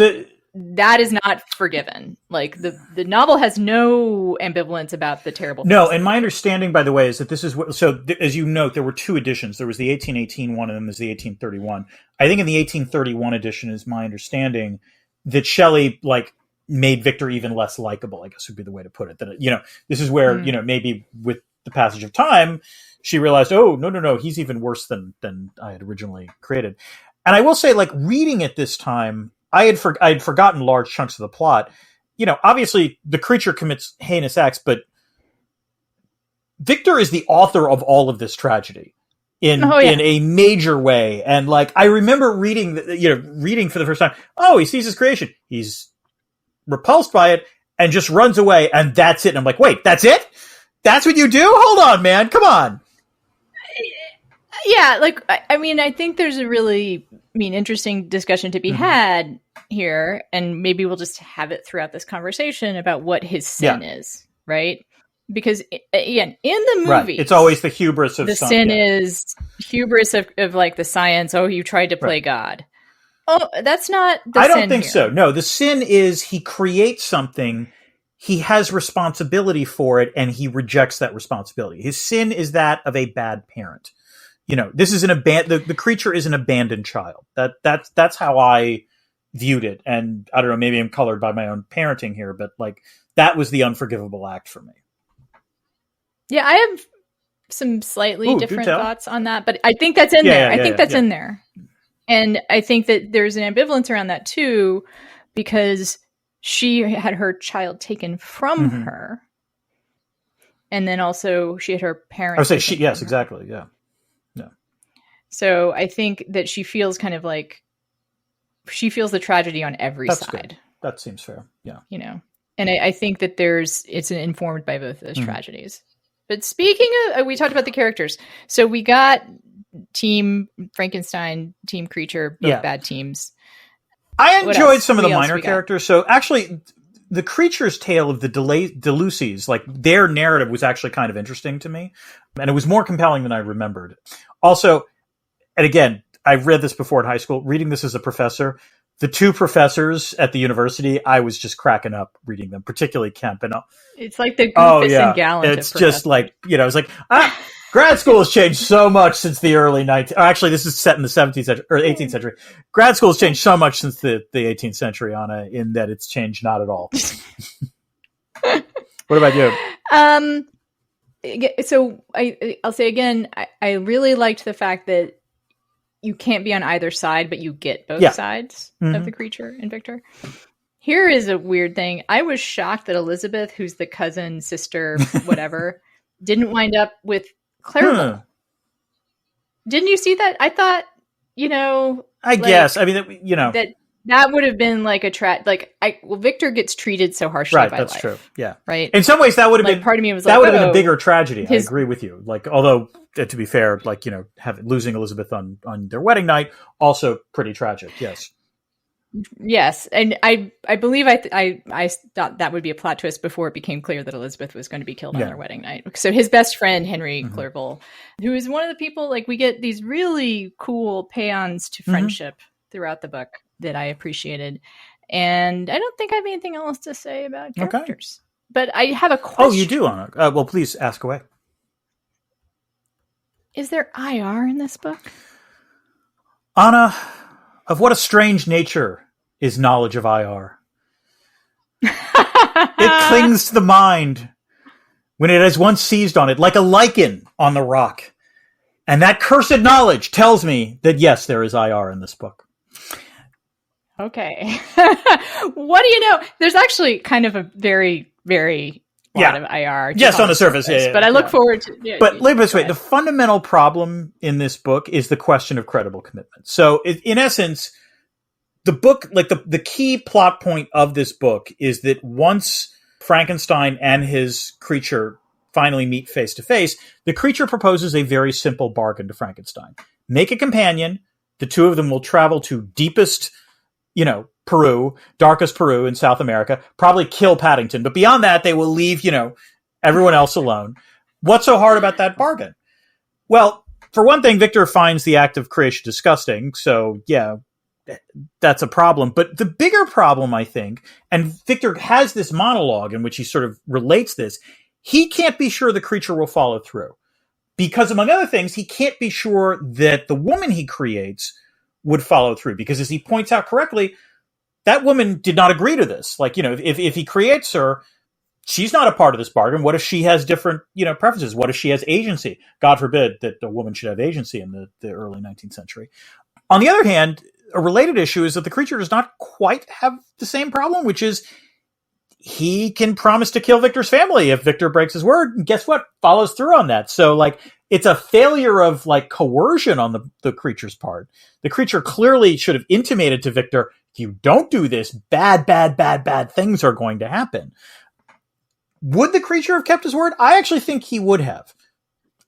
that is not forgiven. Like the novel has no ambivalence about the terrible things. No, and my understanding, by the way, is that this is what. So, as you note, there were two editions. There was the 1818 one, and then there's the 1831. I think in the 1831 edition, is my understanding that Shelley made Victor even less likable. I guess would be the way to put it. That this is where maybe with the passage of time, she realized, oh, no, he's even worse than I had originally created. And I will say, like, reading it this time, I had forgotten large chunks of the plot. Obviously the creature commits heinous acts, but Victor is the author of all of this tragedy in a major way. And like, I remember reading for the first time, oh, he sees his creation. He's repulsed by it and just runs away. And that's it. And I'm like, wait, that's it? That's what you do? Hold on, man. Come on. Yeah. Like, I mean, I think there's a really, interesting discussion to be had here. And maybe we'll just have it throughout this conversation about what his sin is, right? Because again, in the movies, it's always the hubris of the sin is hubris of like the science. Oh, you tried to play God. Oh, that's not the sin. I don't think so. No, the sin is he creates something, he has responsibility for it, and he rejects that responsibility. His sin is that of a bad parent. This is the creature is an abandoned child. That's how I viewed it. And I don't know, maybe I'm colored by my own parenting here, but like that was the unforgivable act for me. Yeah, I have some slightly different thoughts on that, but I think that's in there. I think that's in there. And I think that there's an ambivalence around that too, because she had her child taken from her. And then also she had her parents. I would say yes, exactly. Yeah. So I think that she feels kind of like she feels the tragedy on every side. Good. That seems fair. Yeah. And I think that it's informed by both of those tragedies. But speaking of, we talked about the characters. So we got Team Frankenstein, Team Creature, both bad teams. I enjoyed some of the minor characters. So actually, the Creature's tale of the Delucies, like their narrative was actually kind of interesting to me. And it was more compelling than I remembered. Also, and again, I read this before in high school, reading this as a professor, the two professors at the university, I was just cracking up reading them, particularly Kemp. And it's like the Goofus and Gallant. It's just like, it's like, grad school has changed so much since the early 19th. Actually, this is set in the 17th century or 18th century. Grad school has changed so much since the 18th century, Anna, in that it's changed not at all. What about you? So I'll say again, I really liked the fact that you can't be on either side, but you get both sides of the creature in Victor. Here is a weird thing. I was shocked that Elizabeth, who's the cousin, sister, whatever, didn't wind up with Clairville. Didn't you see that? I thought, I guess. I mean, that would have been like Victor gets treated so harshly by life. Right, that's true. Yeah. Right. In some ways, that would have been part of me was that would have been a bigger tragedy. I agree with you. Like, although to be fair, like, losing Elizabeth on their wedding night, also pretty tragic. Yes. Yes, and I believe I thought that would be a plot twist before it became clear that Elizabeth was going to be killed on their wedding night. So his best friend, Henry Clerval, who is one of the people, like, we get these really cool paeans to friendship throughout the book that I appreciated. And I don't think I have anything else to say about characters. But I have a question. Oh, you do, Anna. Well, please ask away. Is there IR in this book? Anna, of what a strange nature is knowledge of IR. It clings to the mind when it has once seized on it, like a lichen on the rock. And that cursed knowledge tells me that, yes, there is IR in this book. Okay. What do you know? There's actually kind of a very, very lot of IR. Yes, on the surface. Yeah, but I look forward to... Yeah, but let me this way. The fundamental problem in this book is the question of credible commitment. So in essence, the book, like the key plot point of this book is that once Frankenstein and his creature finally meet face to face, the creature proposes a very simple bargain to Frankenstein. Make a companion. The two of them will travel to deepest, Peru, darkest Peru in South America, probably kill Paddington. But beyond that, they will leave, everyone else alone. What's so hard about that bargain? Well, for one thing, Victor finds the act of creation disgusting. So, yeah, that's a problem. But the bigger problem, I think, and Victor has this monologue in which he sort of relates this, he can't be sure the creature will follow through. Because, among other things, he can't be sure that the woman he creates would follow through. Because as he points out correctly, that woman did not agree to this. Like, if he creates her, she's not a part of this bargain. What if she has different, preferences? What if she has agency? God forbid that a woman should have agency in the early 19th century. On the other hand, a related issue is that the creature does not quite have the same problem, which is he can promise to kill Victor's family if Victor breaks his word. And guess what? Follows through on that. So it's a failure of coercion on the creature's part. The creature clearly should have intimated to Victor, if you don't do this, bad things are going to happen. Would the creature have kept his word? I actually think he would have.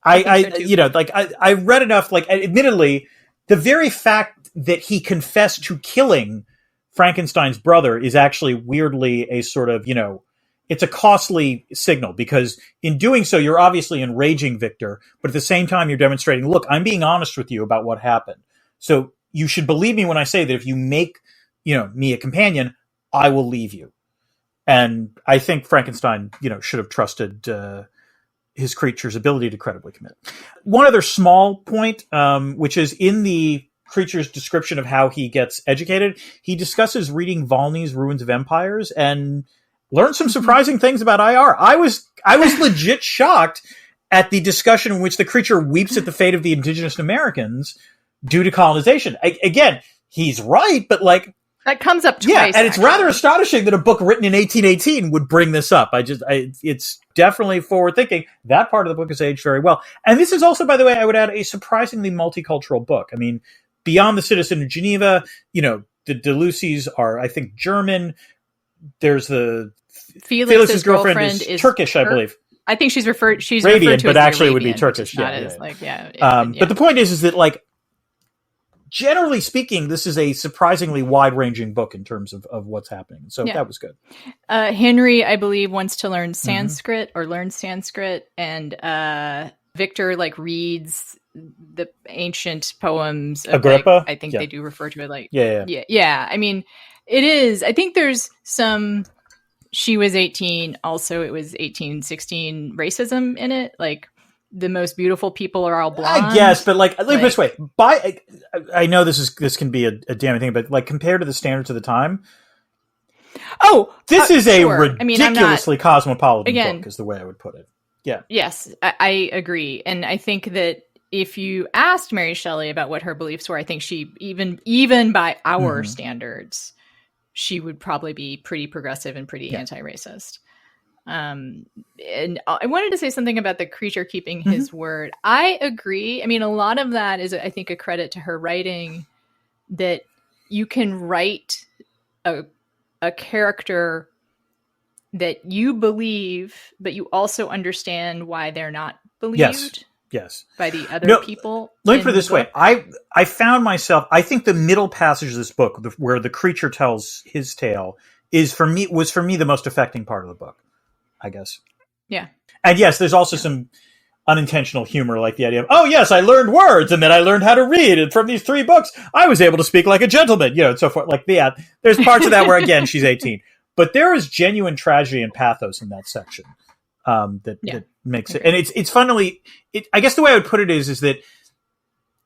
I read enough, admittedly, the very fact that he confessed to killing Frankenstein's brother is actually weirdly a sort of, it's a costly signal, because in doing so, you're obviously enraging Victor, but at the same time, you're demonstrating, look, I'm being honest with you about what happened. So you should believe me when I say that if you make, me a companion, I will leave you. And I think Frankenstein, should have trusted his creature's ability to credibly commit. One other small point, which is in the creature's description of how he gets educated, he discusses reading Volney's Ruins of Empires and learned some surprising things about IR. I was legit shocked at the discussion in which the creature weeps at the fate of the indigenous Americans due to colonization. Again, he's right, but that comes up twice. Yeah, and it's rather astonishing that a book written in 1818 would bring this up. It's definitely forward thinking. That part of the book is aged very well. And this is also, by the way, I would add, a surprisingly multicultural book. I mean, beyond the Citizen of Geneva, the Deleuze's are, I think, German. There's the Felix's girlfriend is Turkish, I believe. I think she's referred to Radiant, as but actually Arabian, would be Turkish. But the point is that generally speaking, this is a surprisingly wide-ranging book in terms of what's happening. So that was good. Henry, I believe, wants to learn Sanskrit or learns Sanskrit, and Victor reads the ancient poems of Agrippa. I think they do refer to it Yeah. I mean, it is. I think there's some. She was 18. Also, it was 1816 racism in it. The most beautiful people are all blonde. I guess, but let me put it this way. I know this can be a damning thing, but compared to the standards of the time, this is a ridiculously cosmopolitan book, is the way I would put it. Yeah. Yes, I agree, and I think that if you asked Mary Shelley about what her beliefs were, I think she even by our standards, she would probably be pretty progressive and pretty anti-racist. And I wanted to say something about the creature keeping his word. I agree. I mean, a lot of that is, I think, a credit to her writing, that you can write a character that you believe, but you also understand why they're not believed. Yes. By the other people. Let me put it this way. I found myself, I think the middle passage of this book, where the creature tells his tale, was for me the most affecting part of the book, I guess. Yeah. And yes, there's also some unintentional humor, like the idea of, oh yes, I learned words, and then I learned how to read, and from these 3 books, I was able to speak like a gentleman, and so forth. There's parts of that where, again, she's 18. But there is genuine tragedy and pathos in that section. That makes it, and it's funnily, I guess the way I would put it is that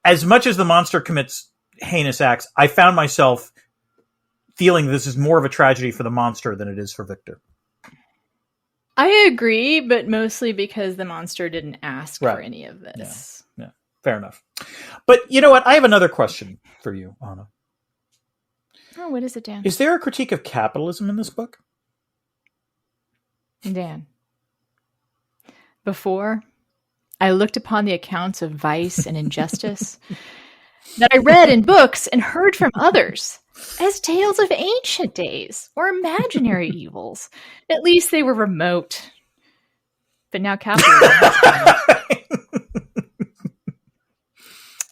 as much as the monster commits heinous acts, I found myself feeling this is more of a tragedy for the monster than it is for Victor. I agree, but mostly because the monster didn't ask for any of this. Yeah, fair enough. But you know what? I have another question for you, Anna. Oh, what is it, Dan? Is there a critique of capitalism in this book? Dan. Before, I looked upon the accounts of vice and injustice that I read in books and heard from others as tales of ancient days or imaginary evils. At least they were remote. But now capitalism has come.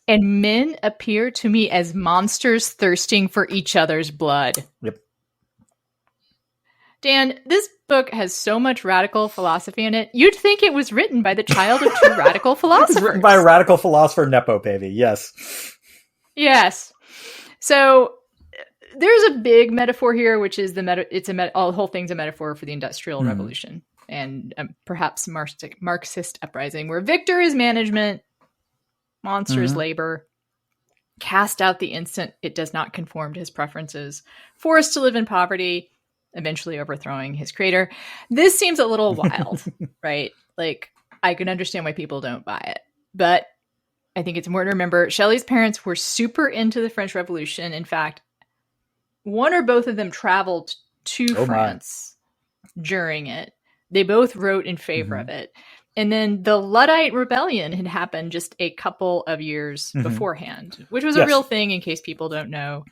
And men appear to me as monsters thirsting for each other's blood. Yep. Dan, this book has so much radical philosophy in it. You'd think it was written by the child of two radical philosophers. Written by a radical philosopher, Nepo baby. Yes. Yes. So there's a big metaphor here, which is the whole thing's a metaphor for the Industrial Revolution and perhaps Marxist uprising, where Victor is management, monster is labor, cast out the instant it does not conform to his preferences, forced to live in poverty. eventually overthrowing his creator. This seems a little wild, right? Like, I can understand why people don't buy it, but I think it's important to remember Shelley's parents were super into the French Revolution. In fact, one or both of them traveled to France during it. They both wrote in favor of it. And then the Luddite Rebellion had happened just a couple of years beforehand, which was a real thing in case people don't know.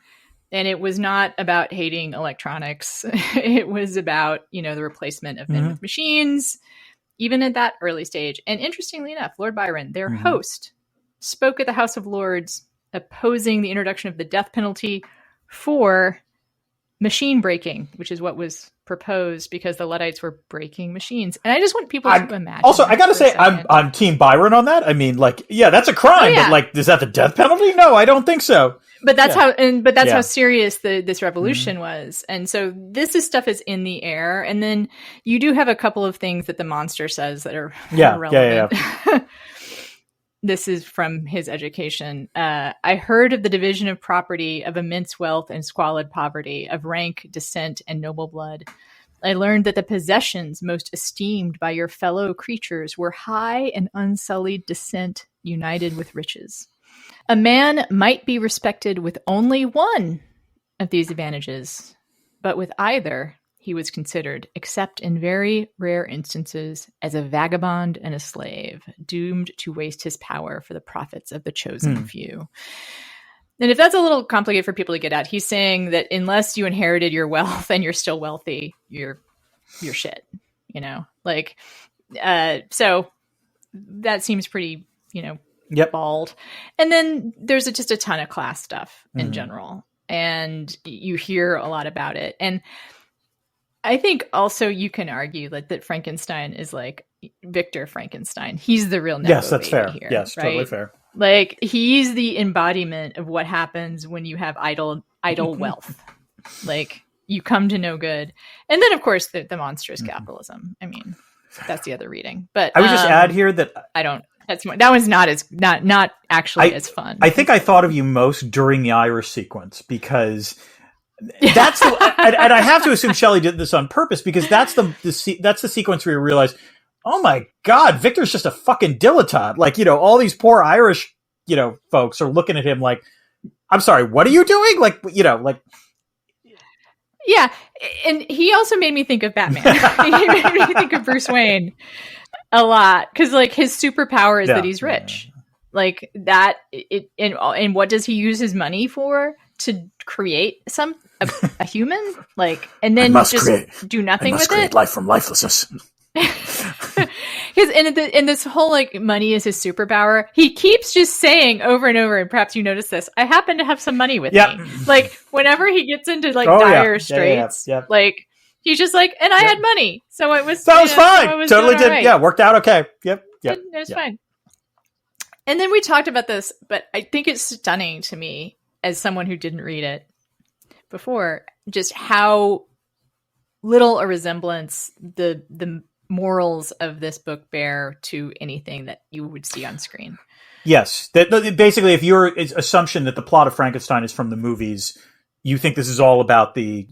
And it was not about hating electronics. It was about, the replacement of men with machines, even at that early stage. And interestingly enough, Lord Byron, their host, spoke at the House of Lords opposing the introduction of the death penalty for machine breaking, which is what was proposed because the Luddites were breaking machines. And I just want people to imagine. Also, I got to say, I'm Team Byron on that. I mean, like, yeah, that's a crime, but like, is that the death penalty? No, I don't think so. But that's how serious this revolution was. And so this stuff is in the air. And then you do have a couple of things that the monster says that are relevant. This is from his education. I heard of the division of property, of immense wealth and squalid poverty, of rank, descent, and noble blood. I learned that the possessions most esteemed by your fellow creatures were high and unsullied descent united with riches. A man might be respected with only one of these advantages, but with either he was considered, except in very rare instances, as a vagabond and a slave, doomed to waste his power for the profits of the chosen few. And if that's a little complicated for people to get at, he's saying that unless you inherited your wealth and you're still wealthy, you're shit, like, so that seems pretty, bald. And then there's just a ton of class stuff in general, and you hear a lot about it. And I think also you can argue that Frankenstein is like Victor Frankenstein. He's the real yes, that's fair. Here, yes, right? Totally fair. Like, he's the embodiment of what happens when you have idle wealth. Like, you come to no good. And then, of course, the monstrous capitalism. I mean, that's the other reading. But I would just add here that that one's not actually as fun. I think I thought of you most during the Irish sequence because that's and I have to assume Shelley did this on purpose because that's the sequence where you realize, oh my God, Victor's just a fucking dilettante. Like, all these poor Irish, folks are looking at him like, I'm sorry, what are you doing? Like, like. Yeah. And he also made me think of Batman. He made me think of Bruce Wayne a lot. Cause like his superpower is that he's rich. Like that. And what does he use his money for? To create a human, like, and then just do nothing with it. Life from lifelessness. Because in this whole like money is his superpower, he keeps just saying over and over, and perhaps you notice this, I happen to have some money with me. Like whenever he gets into like dire straits, like he's just like, and I had money, so it was fine. Totally did. Right. Yeah, worked out okay. Yep. It was fine. And then we talked about this, but I think it's stunning to me as someone who didn't read it before, just how little a resemblance the morals of this book bear to anything that you would see on screen. Yes. Basically, if your assumption that the plot of Frankenstein is from the movies, you think this is all about the,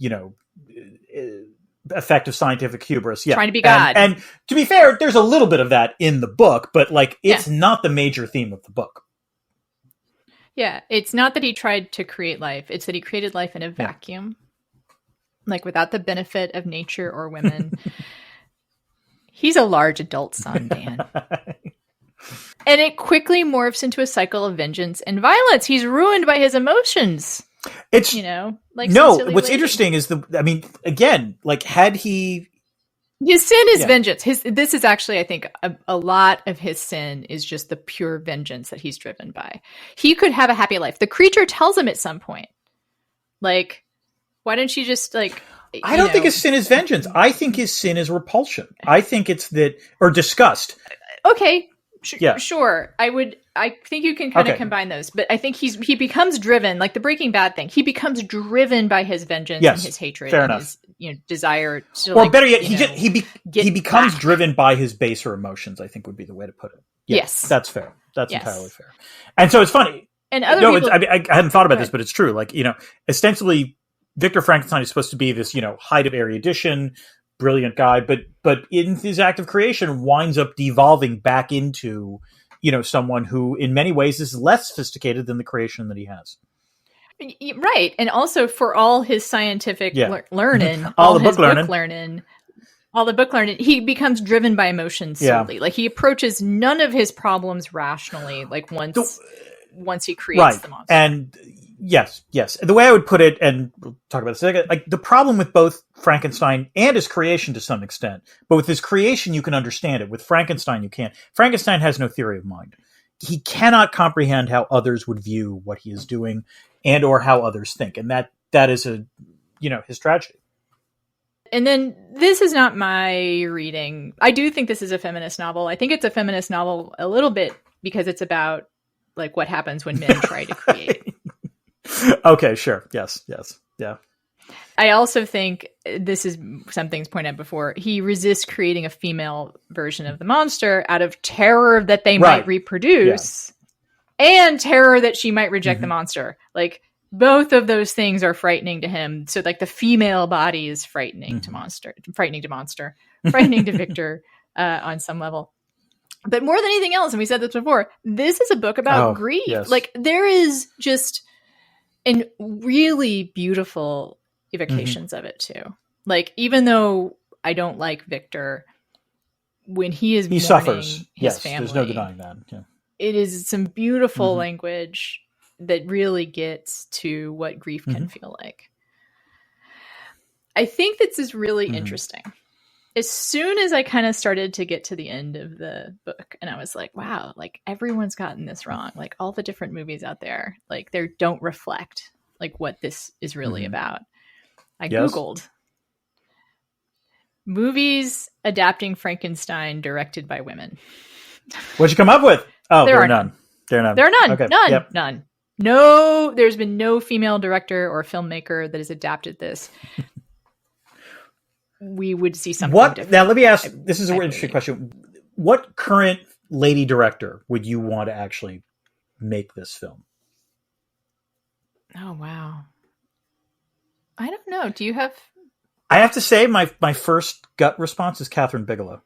effect of scientific hubris. Yeah. Trying to be God. And to be fair, there's a little bit of that in the book, but like, it's not the major theme of the book. Yeah, it's not that he tried to create life. It's that he created life in a vacuum, like without the benefit of nature or women. He's a large adult son, Dan. And it quickly morphs into a cycle of vengeance and violence. He's ruined by his emotions. It's, like what's interesting is again, like had he... His sin is vengeance. This is actually, I think, a lot of his sin is just the pure vengeance that he's driven by. He could have a happy life. The creature tells him at some point, like, why don't you just like... I don't think his sin is vengeance. I think his sin is repulsion. I think it's that, or disgust. Okay. Sure. I think you can kind of combine those, but I think he becomes driven, like the Breaking Bad thing. He becomes driven by his vengeance and his hatred and his desire to, or better yet, he becomes driven by his baser emotions, I think would be the way to put it. Yes. That's fair. That's entirely fair. And so it's funny. And other people, I hadn't thought about this, but it's true. Like, ostensibly Victor Frankenstein is supposed to be this, height of erudition, brilliant guy, but in his act of creation winds up devolving back into, someone who in many ways is less sophisticated than the creation that he has. Right. And also for all his scientific learning, all the book learning, he becomes driven by emotion solely. Like he approaches none of his problems rationally, like once he creates the monster. And yes. The way I would put it, and we'll talk about this in a second, like the problem with both Frankenstein and his creation to some extent, but with his creation, you can understand it. With Frankenstein, you can't. Frankenstein has no theory of mind. He cannot comprehend how others would view what he is doing and or how others think. And that is his tragedy. And then this is not my reading. I do think this is a feminist novel. I think it's a feminist novel a little bit because it's about like what happens when men try to create. Okay, sure. Yes. Yeah. I also think this is something's pointed out before. He resists creating a female version of the monster out of terror that they might reproduce and terror that she might reject the monster. Like both of those things are frightening to him. So like the female body is frightening to Victor on some level. But more than anything else, and we said this before, this is a book about grief. Yes. Like there is just in really beautiful evocations of it too. Like even though I don't like Victor, when he suffers. His family, there's no denying that. Yeah. It is some beautiful language that really gets to what grief can feel like. I think this is really interesting. As soon as I kind of started to get to the end of the book and I was like, wow, like everyone's gotten this wrong. Like all the different movies out there, like they don't reflect like what this is really about. I Googled movies adapting Frankenstein directed by women. What'd you come up with? Oh, there are none. There are none. Okay. None. No, there's been no female director or filmmaker that has adapted this. We would see something different. Now, let me ask, this is an interesting question. What current lady director would you want to actually make this film? Oh, wow. I don't know. Do you have... I have to say my first gut response is Catherine Bigelow.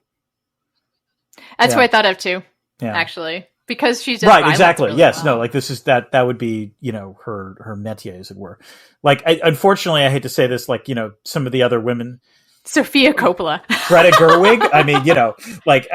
That's what I thought of too, actually. Because she's just right, exactly. Really yes, well. no, like this is that would be, her métier, as it were. Like, unfortunately, I hate to say this, like, some of the other women... Sofia Coppola. Greta Gerwig. I mean, like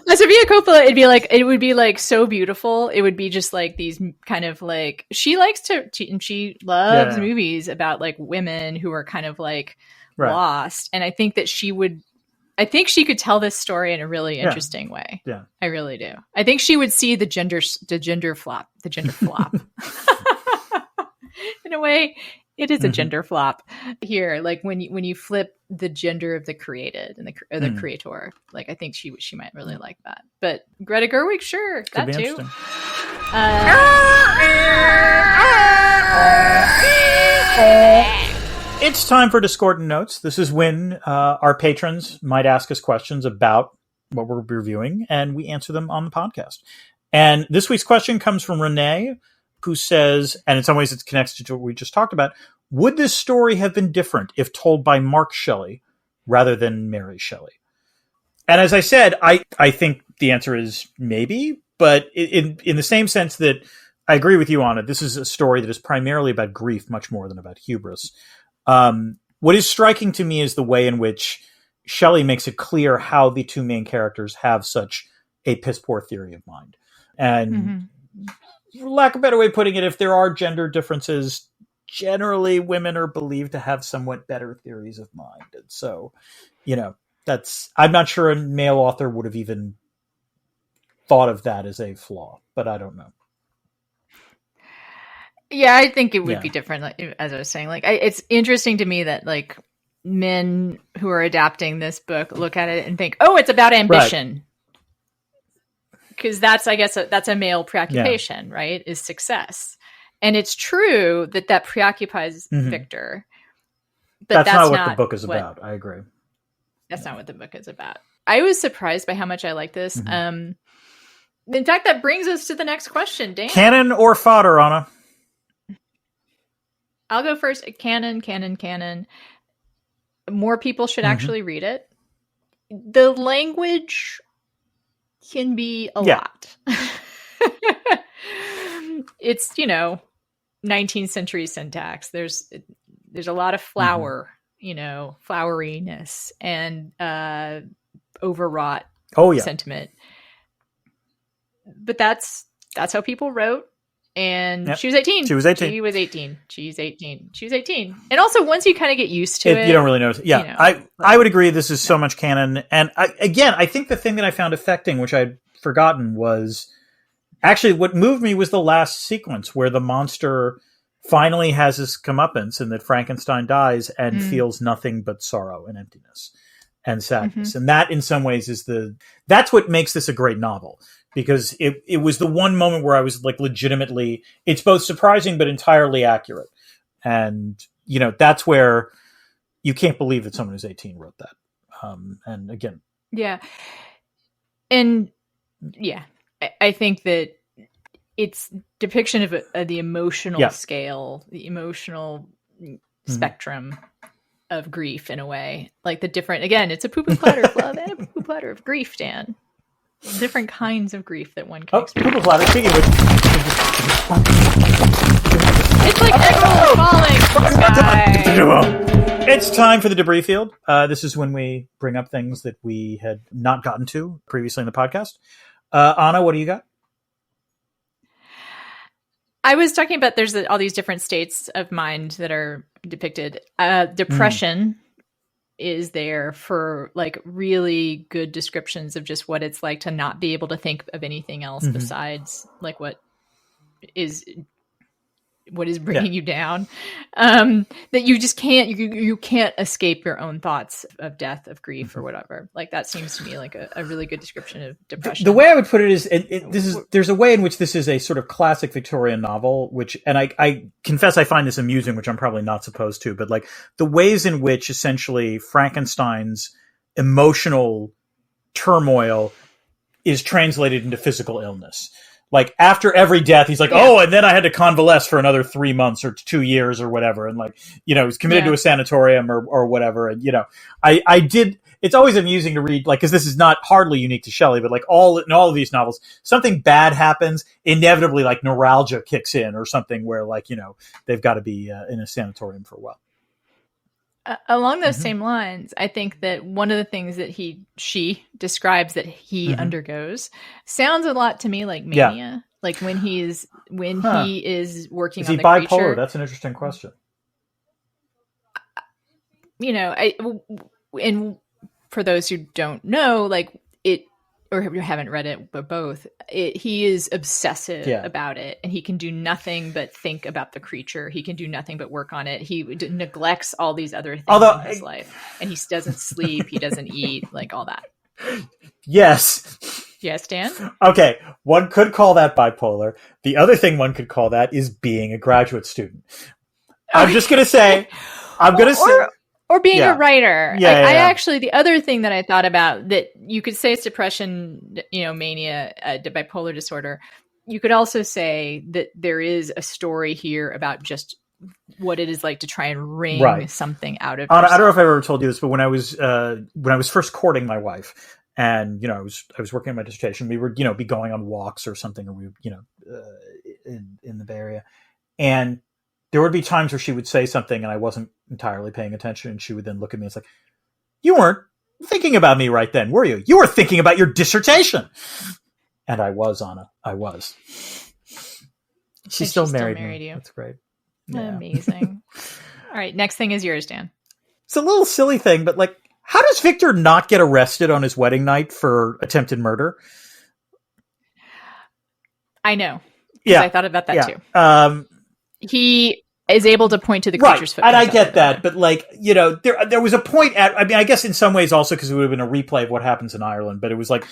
Sofia Coppola, it would be like so beautiful. It would be just like these kind of like, she likes to and she loves movies about like women who are kind of like lost. And I think that she could tell this story in a really interesting way. Yeah. I really do. I think she would see the gender flop. In a way, it is a gender flop here. Like when you flip the gender of the created and the creator, like I think she might really like that. But Greta Gerwig, sure, could that too. It's time for Discordant Notes. This is when our patrons might ask us questions about what we're reviewing, and we answer them on the podcast. And this week's question comes from Renee, who says, and in some ways it's connected to what we just talked about, would this story have been different if told by Mark Shelley rather than Mary Shelley? And as I said, I think the answer is maybe, but in the same sense that I agree with you on it. This is a story that is primarily about grief much more than about hubris. What is striking to me is the way in which Shelley makes it clear how the two main characters have such a piss-poor theory of mind. And for lack of a better way of putting it, if there are gender differences, generally women are believed to have somewhat better theories of mind. And so, I'm not sure a male author would have even thought of that as a flaw, but I don't know. Yeah, I think it would be different. Like, as I was saying, like it's interesting to me that like men who are adapting this book look at it and think, "Oh, it's about ambition," because that's, I guess, that's a male preoccupation, right? Is success, and it's true that preoccupies Victor. But that's not what the book is about. I agree. That's not what the book is about. I was surprised by how much I like this. In fact, that brings us to the next question, Dan. Cannon or fodder, Anna? I'll go first. Canon. More people should actually read it. The language can be a lot. It's, 19th century syntax. There's a lot of flower, floweriness and overwrought sentiment. But that's how people wrote. And she was 18. She's 18. And also, once you kind of get used to it, you don't really notice. Yeah, I would agree. This is so much canon. And I think the thing that I found affecting, which I'd forgotten, was actually what moved me was the last sequence where the monster finally has his comeuppance and that Frankenstein dies and feels nothing but sorrow and emptiness and sadness. And that, in some ways, that's what makes this a great novel. Because it was the one moment where I was like, legitimately, it's both surprising but entirely accurate. And, that's where you can't believe that someone who's 18 wrote that. And again. Yeah. And yeah, I think that it's depiction of the emotional scale, the emotional spectrum of grief in a way. Like the different, again, it's a poo-poo platter of love and a poo-poo platter of grief, Dan. Different kinds of grief that one can experience. Poo-poo platter, speaking of which. It's like falling from the sky. It's time for the debris field. This is when we bring up things that we had not gotten to previously in the podcast. Anna, what do you got? I was talking about there's all these different states of mind that are depicted. Depression is there for like really good descriptions of just what it's like to not be able to think of anything else besides like what is bringing you down, that you just can't, you can't escape your own thoughts of death, of grief, or whatever. Like that seems to me like a really good description of depression. The way I would put it is, there's a way in which this is a sort of classic Victorian novel, which, and I confess I find this amusing, which I'm probably not supposed to, but like the ways in which essentially Frankenstein's emotional turmoil is translated into physical illness. Like after every death, he's like, oh, and then I had to convalesce for another 3 months or 2 years or whatever. And like, he's committed to a sanatorium or whatever. And, I did, it's always amusing to read, like, cause this is not hardly unique to Shelley, but like in all of these novels, something bad happens, inevitably like neuralgia kicks in or something where like, they've got to be in a sanatorium for a while. Along those same lines, I think that one of the things that she describes that he undergoes sounds a lot to me like mania. Yeah. Like when he is working on the creature. Is he bipolar? That's an interesting question. And for those who don't know, like it, or haven't read it, but both, he is obsessive about it, and he can do nothing but think about the creature. He can do nothing but work on it. He neglects all these other things in his life, and he doesn't sleep. He doesn't eat, like all that. Yes, Dan? Okay, one could call that bipolar. The other thing one could call that is being a graduate student. I'm just going to say, or being a writer. I actually, the other thing that I thought about that you could say it's depression, mania, bipolar disorder. You could also say that there is a story here about just what it is like to try and wring something out of yourself. I don't know if I've ever told you this, but when I was first courting my wife, and I was working on my dissertation, we would be going on walks or something, or we in the Bay Area, and there would be times where she would say something and I wasn't entirely paying attention, and she would then look at me and it's like, you weren't thinking about me right then, were you? You were thinking about your dissertation. And I was, Anna. I was. She's still married you. That's great. Yeah. Amazing. All right. Next thing is yours, Dan. It's a little silly thing, but like, how does Victor not get arrested on his wedding night for attempted murder? I know. Yeah. I thought about that too. He is able to point to the creature's footprints. And I get that, but like, there was a point at, I guess in some ways also because it would have been a replay of what happens in Ireland, but it was like,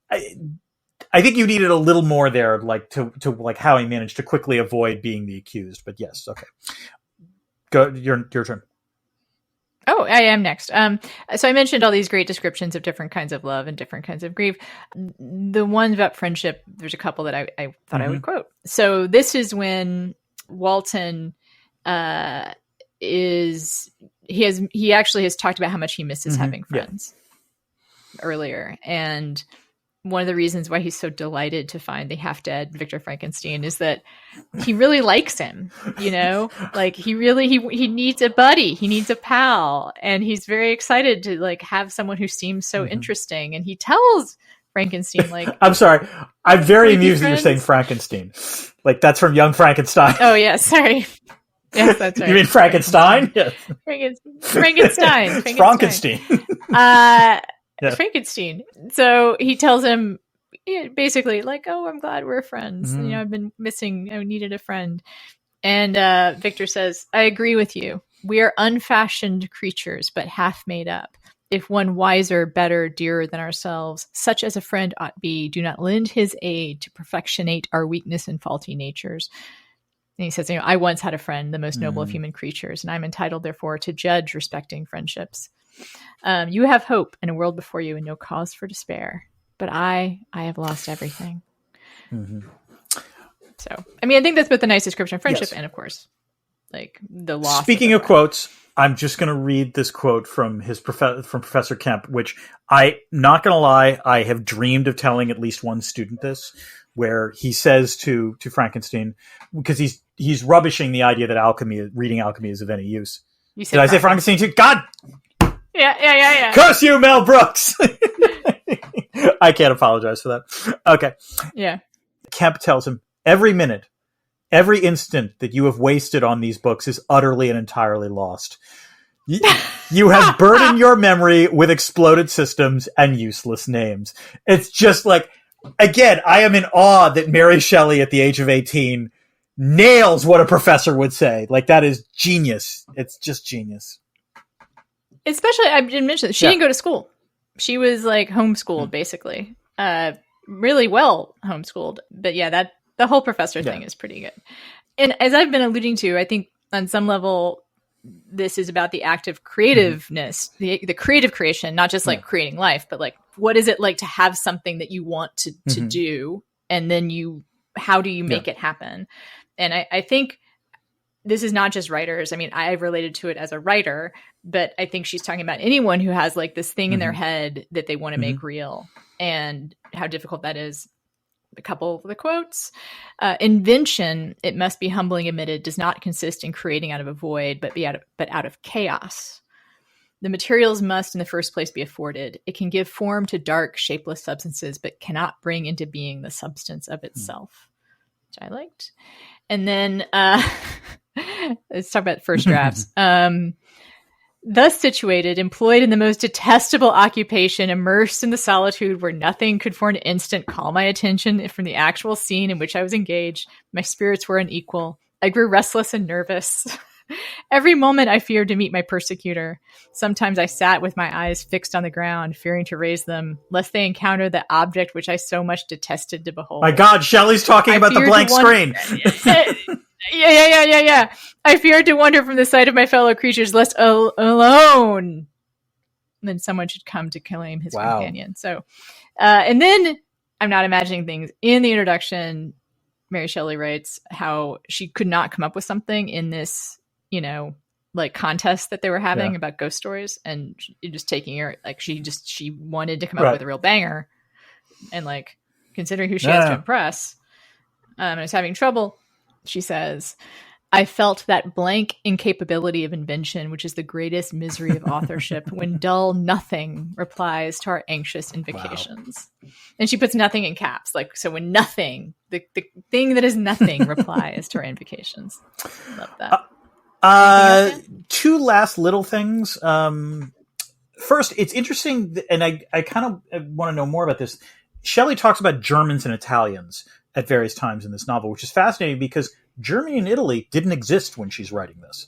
I think you needed a little more there, like to like how he managed to quickly avoid being the accused, but yes. Okay. Go, your turn. Oh, I am next. So I mentioned all these great descriptions of different kinds of love and different kinds of grief. The ones about friendship, there's a couple that I thought I would quote. So this is when Walton he actually has talked about how much he misses having friends earlier. And one of the reasons why he's so delighted to find the half-dead Victor Frankenstein is that he really likes him, like he needs a buddy, he needs a pal, and he's very excited to like have someone who seems so interesting. And he tells Frankenstein, like, I'm sorry, I'm very amused that you're saying Frankenstein, like that's from Young Frankenstein. Oh yeah, sorry. Yes, that's right. You mean Frankenstein? Yes. Frankenstein. Frankenstein. So he tells him basically like, oh, I'm glad we're friends. I've been missing, I needed a friend. And Victor says, I agree with you. We are unfashioned creatures, but half made up. If one wiser, better, dearer than ourselves, such as a friend ought be, do not lend his aid to perfectionate our weakness and faulty natures. And he says, I once had a friend, the most noble of human creatures, and I'm entitled, therefore, to judge respecting friendships. You have hope and a world before you and no cause for despair. But I have lost everything. So, I think that's both the nice description of friendship and, of course, like the loss. Speaking of quotes, I'm just going to read this quote from from Professor Kemp, which not going to lie, I have dreamed of telling at least one student this, where he says to Frankenstein, because he's rubbishing the idea that reading alchemy is of any use. Did I say Frankenstein too? God! Yeah. Curse you, Mel Brooks! I can't apologize for that. Okay. Yeah. Kemp tells him, every minute, every instant that you have wasted on these books is utterly and entirely lost. You have burdened your memory with exploded systems and useless names. It's just like, again, I am in awe that Mary Shelley at the age of 18 nails what a professor would say. Like, that is genius. It's just genius. Especially, I didn't mention that she didn't go to school. She was like homeschooled, basically. Really well homeschooled. But yeah, the whole professor thing is pretty good. And as I've been alluding to, I think on some level, this is about the act of creativeness, the creative creation, not just like creating life, but like, what is it like to have something that you want to do? And then how do you make it happen? And I think this is not just writers. I've related to it as a writer, but I think she's talking about anyone who has like this thing in their head that they want to make real, and how difficult that is. A couple of the quotes. Invention, it must be humbly admitted, does not consist in creating out of a void, but out of chaos. The materials must in the first place be afforded. It can give form to dark, shapeless substances, but cannot bring into being the substance of itself, which I liked. And then let's talk about first drafts. Thus situated, employed in the most detestable occupation, immersed in the solitude where nothing could for an instant call my attention from the actual scene in which I was engaged, my spirits were unequal. I grew restless and nervous. Every moment I feared to meet my persecutor. Sometimes I sat with my eyes fixed on the ground, fearing to raise them, lest they encounter the object which I so much detested to behold. My God, Shelley's talking about the blank screen. Yeah. I feared to wander from the sight of my fellow creatures, lest alone then someone should come to claim his companion. So, and then I'm not imagining things. In the introduction, Mary Shelley writes how she could not come up with something in this, like contest that they were having about ghost stories, and just taking her, like she wanted to come up with a real banger, and like considering who she has to impress, and I was having trouble. She says, I felt that blank incapability of invention, which is the greatest misery of authorship, when dull nothing replies to our anxious invocations. And she puts nothing in caps. Like, so when nothing, the thing that is nothing replies to our invocations. Love that. Two last little things. First, it's interesting, and I kind of want to know more about this. Shelley talks about Germans and Italians at various times in this novel, which is fascinating because Germany and Italy didn't exist when she's writing this.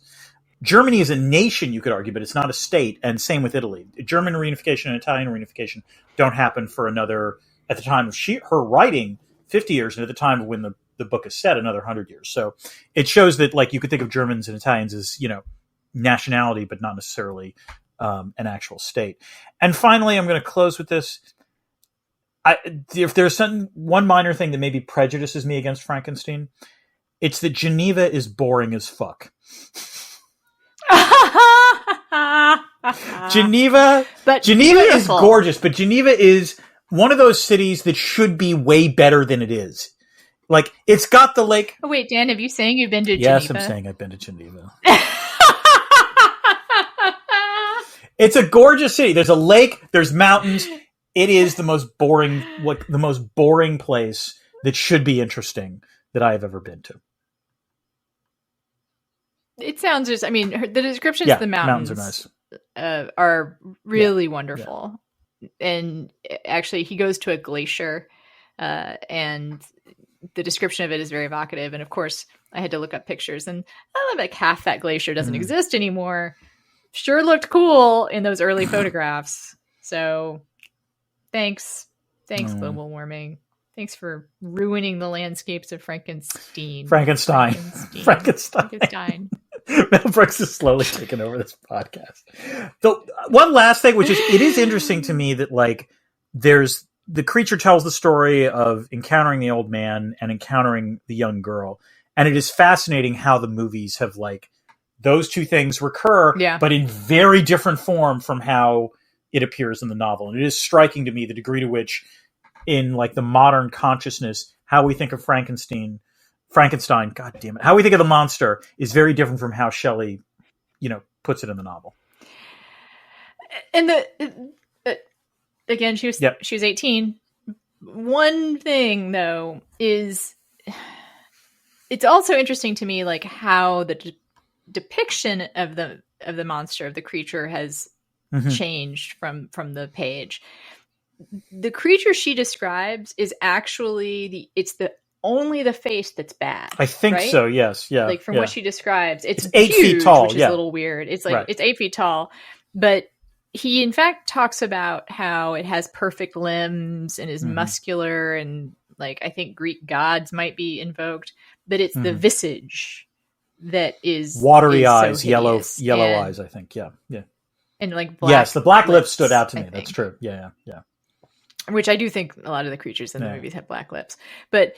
Germany is a nation, you could argue, but it's not a state, and same with Italy. German reunification and Italian reunification don't happen for another, at the time of her writing, 50 years, and at the time of when the book is set, another 100 years. So it shows that, like, you could think of Germans and Italians as, nationality, but not necessarily an actual state. And finally, I'm going to close with this. If there's one minor thing that maybe prejudices me against Frankenstein, It's that Geneva is boring as fuck. Geneva is gorgeous, but Geneva is one of those cities that should be way better than it is. Like, it's got the lake. Oh, wait, Dan, have you saying you've been to Geneva? Yes, I'm saying I've been to Geneva. It's a gorgeous city. There's a lake. There's mountains. It is the most boring place that should be interesting that I have ever been to. It sounds just, I mean, the descriptions of the mountains are nice. Are really wonderful. Yeah. And actually, he goes to a glacier, and the description of it is very evocative. And of course, I had to look up pictures, and like half that glacier doesn't exist anymore. Sure looked cool in those early photographs. So Thanks, global warming. Thanks for ruining the landscapes of Frankenstein. Mel Brooks is slowly taking over this podcast. The one last thing, which is, it is interesting to me that, like, there's the creature tells the story of encountering the old man and encountering the young girl. And it is fascinating how the movies have, like, those two things recur, but in very different form from how it appears in the novel. And it is striking to me the degree to which, in, like, the modern consciousness, how we think of Frankenstein, God damn it, how we think of the monster is very different from how Shelley, puts it in the novel. And again, she was 18. One thing, though, is it's also interesting to me, like, how the depiction of the monster, of the creature, has changed from the page. The creature she describes is actually only the face that's bad. I think so. Yes. Yeah. Like, from what she describes, it's 8 huge, feet tall, which is a little weird. It's like, it's 8 feet tall, but he in fact talks about how it has perfect limbs and is muscular, and, like, I think Greek gods might be invoked, but it's the visage that is watery eyes, so yellow eyes, I think. Yeah. Yeah. And, like, black yes, the black lips stood out to me. I think. That's true. Yeah. Yeah. Which I do think a lot of the creatures in the movies have black lips. But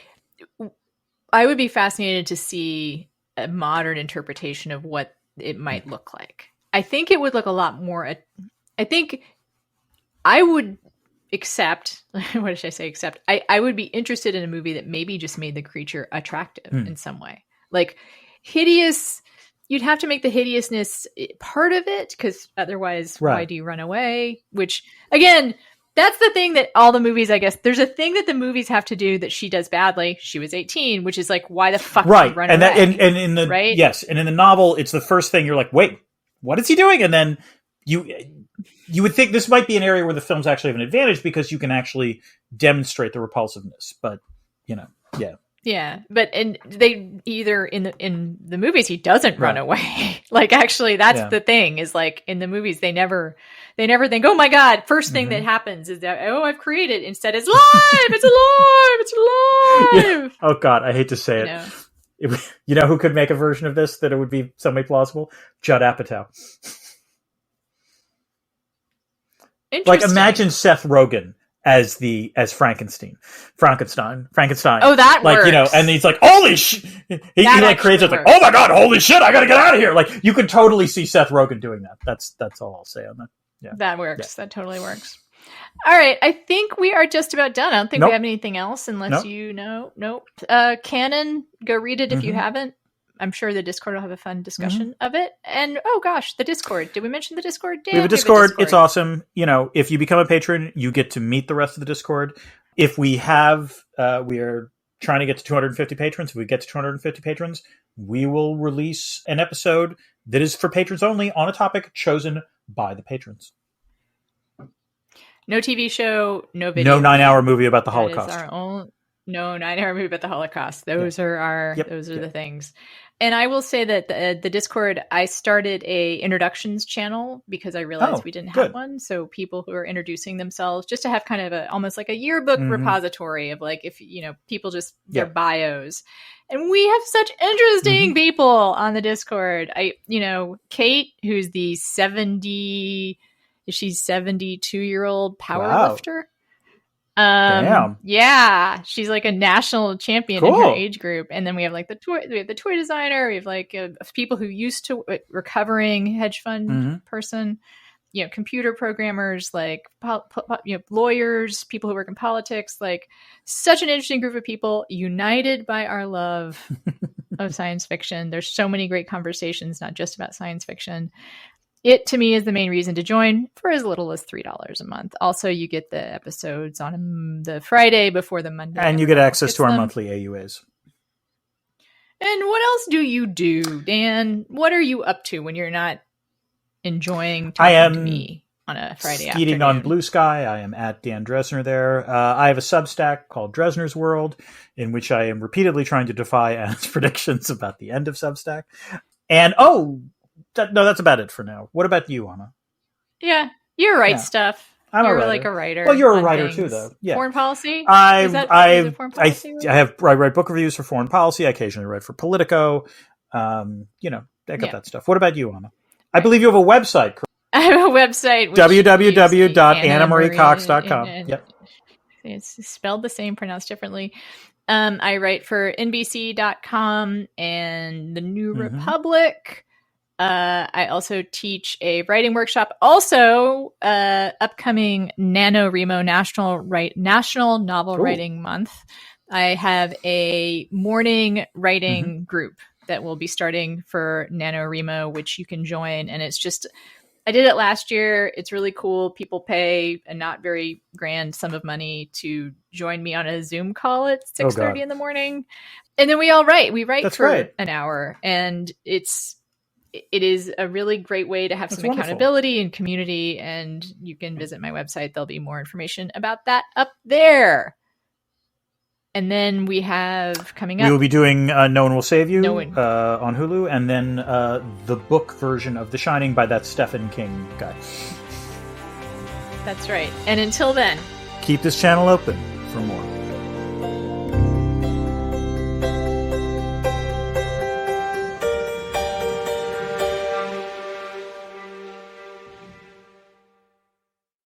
I would be fascinated to see a modern interpretation of what it might look like. I think it would look a lot more... I think I would accept... What should I say? Accept. I would be interested in a movie that maybe just made the creature attractive in some way. Like, hideous... You'd have to make the hideousness part of it, because otherwise, why do you run away? Which, again... That's the thing that all the movies, I guess, there's a thing that the movies have to do that she does badly. She was 18, which is like, why the fuck did you run away? And in the yes, and in the novel, it's the first thing you're like, wait, what is he doing? And then you would think this might be an area where the films actually have an advantage, because you can actually demonstrate the repulsiveness. But yeah, but they either in the movies he doesn't run away. Like, actually, that's the thing, is, like, in the movies they never think, oh my god, first thing that happens is that, oh, I've created. Instead, it's alive, Yeah. Oh god, I hate to say it. You know who could make a version of this that it would be somewhat plausible? Judd Apatow. Like, imagine Seth Rogen as Frankenstein. Oh, that works. And he's like, holy shit. He like creates it, like, oh my god, holy shit, I gotta get out of here. Like, you could totally see Seth Rogen doing that. That's all I'll say on that. Yeah. That works. Yeah. That totally works. All right. I think we are just about done. I don't think we have anything else, unless you know. Nope. Canon, go read it if you haven't. I'm sure the Discord will have a fun discussion of it. And, oh gosh, the Discord. Did we mention the Discord? We have a Discord. It's awesome. If you become a patron, you get to meet the rest of the Discord. If we are trying to get to 250 patrons. If we get to 250 patrons, we will release an episode that is for patrons only on a topic chosen by the patrons. No TV show, no video. No 9-hour movie about the Holocaust. No 9-hour movie about the Holocaust. Those are the things. And I will say that the Discord, I started a introductions channel because I realized we didn't have one. So people who are introducing themselves, just to have kind of almost like a yearbook repository of, like, if, people just their bios. And we have such interesting people on the Discord. Kate, who's the 72-year-old power lifter. Damn. Yeah, she's like a national champion in her age group. And then we have like the toy designer. We have like people who used to recovering hedge fund person, computer programmers, like lawyers, people who work in politics, like such an interesting group of people united by our love of science fiction. There's so many great conversations, not just about science fiction. It, to me, is the main reason to join for as little as $3 a month. Also, you get the episodes on the Friday before the Monday. And you get access to our monthly AUAs. And what else do you do, Dan? What are you up to when you're not enjoying talking to me on a Friday afternoon? On Blue Sky. I am at Dan Dresner there. I have a Substack called Dresner's World, in which I am repeatedly trying to defy Anna's predictions about the end of Substack. And, that's about it for now. What about you, Anna? Yeah, you write stuff. You're like a writer. Well, you're a writer too, though. Yeah. Foreign policy? I write book reviews for Foreign Policy. I occasionally write for Politico. I got that stuff. What about you, Anna? I believe you have a website. I have a website. www.annamariecox.com. Yep. It's spelled the same, pronounced differently. I write for NBC.com and the New Republic. I also teach a writing workshop. Also, upcoming NaNoWriMo National Novel Writing Month. I have a morning writing group that will be starting for NaNoWriMo, which you can join. And it's just, I did it last year. It's really cool. People pay a not very grand sum of money to join me on a Zoom call at 6:30 in the morning. And then we all write. We write an hour. And it is a really great way to have some accountability and community. And you can visit my website. There'll be more information about that up there. And then we have coming up. We will be doing No One Will Save You on Hulu. And then the book version of The Shining by that Stephen King guy. That's right. And until then, keep this channel open for more.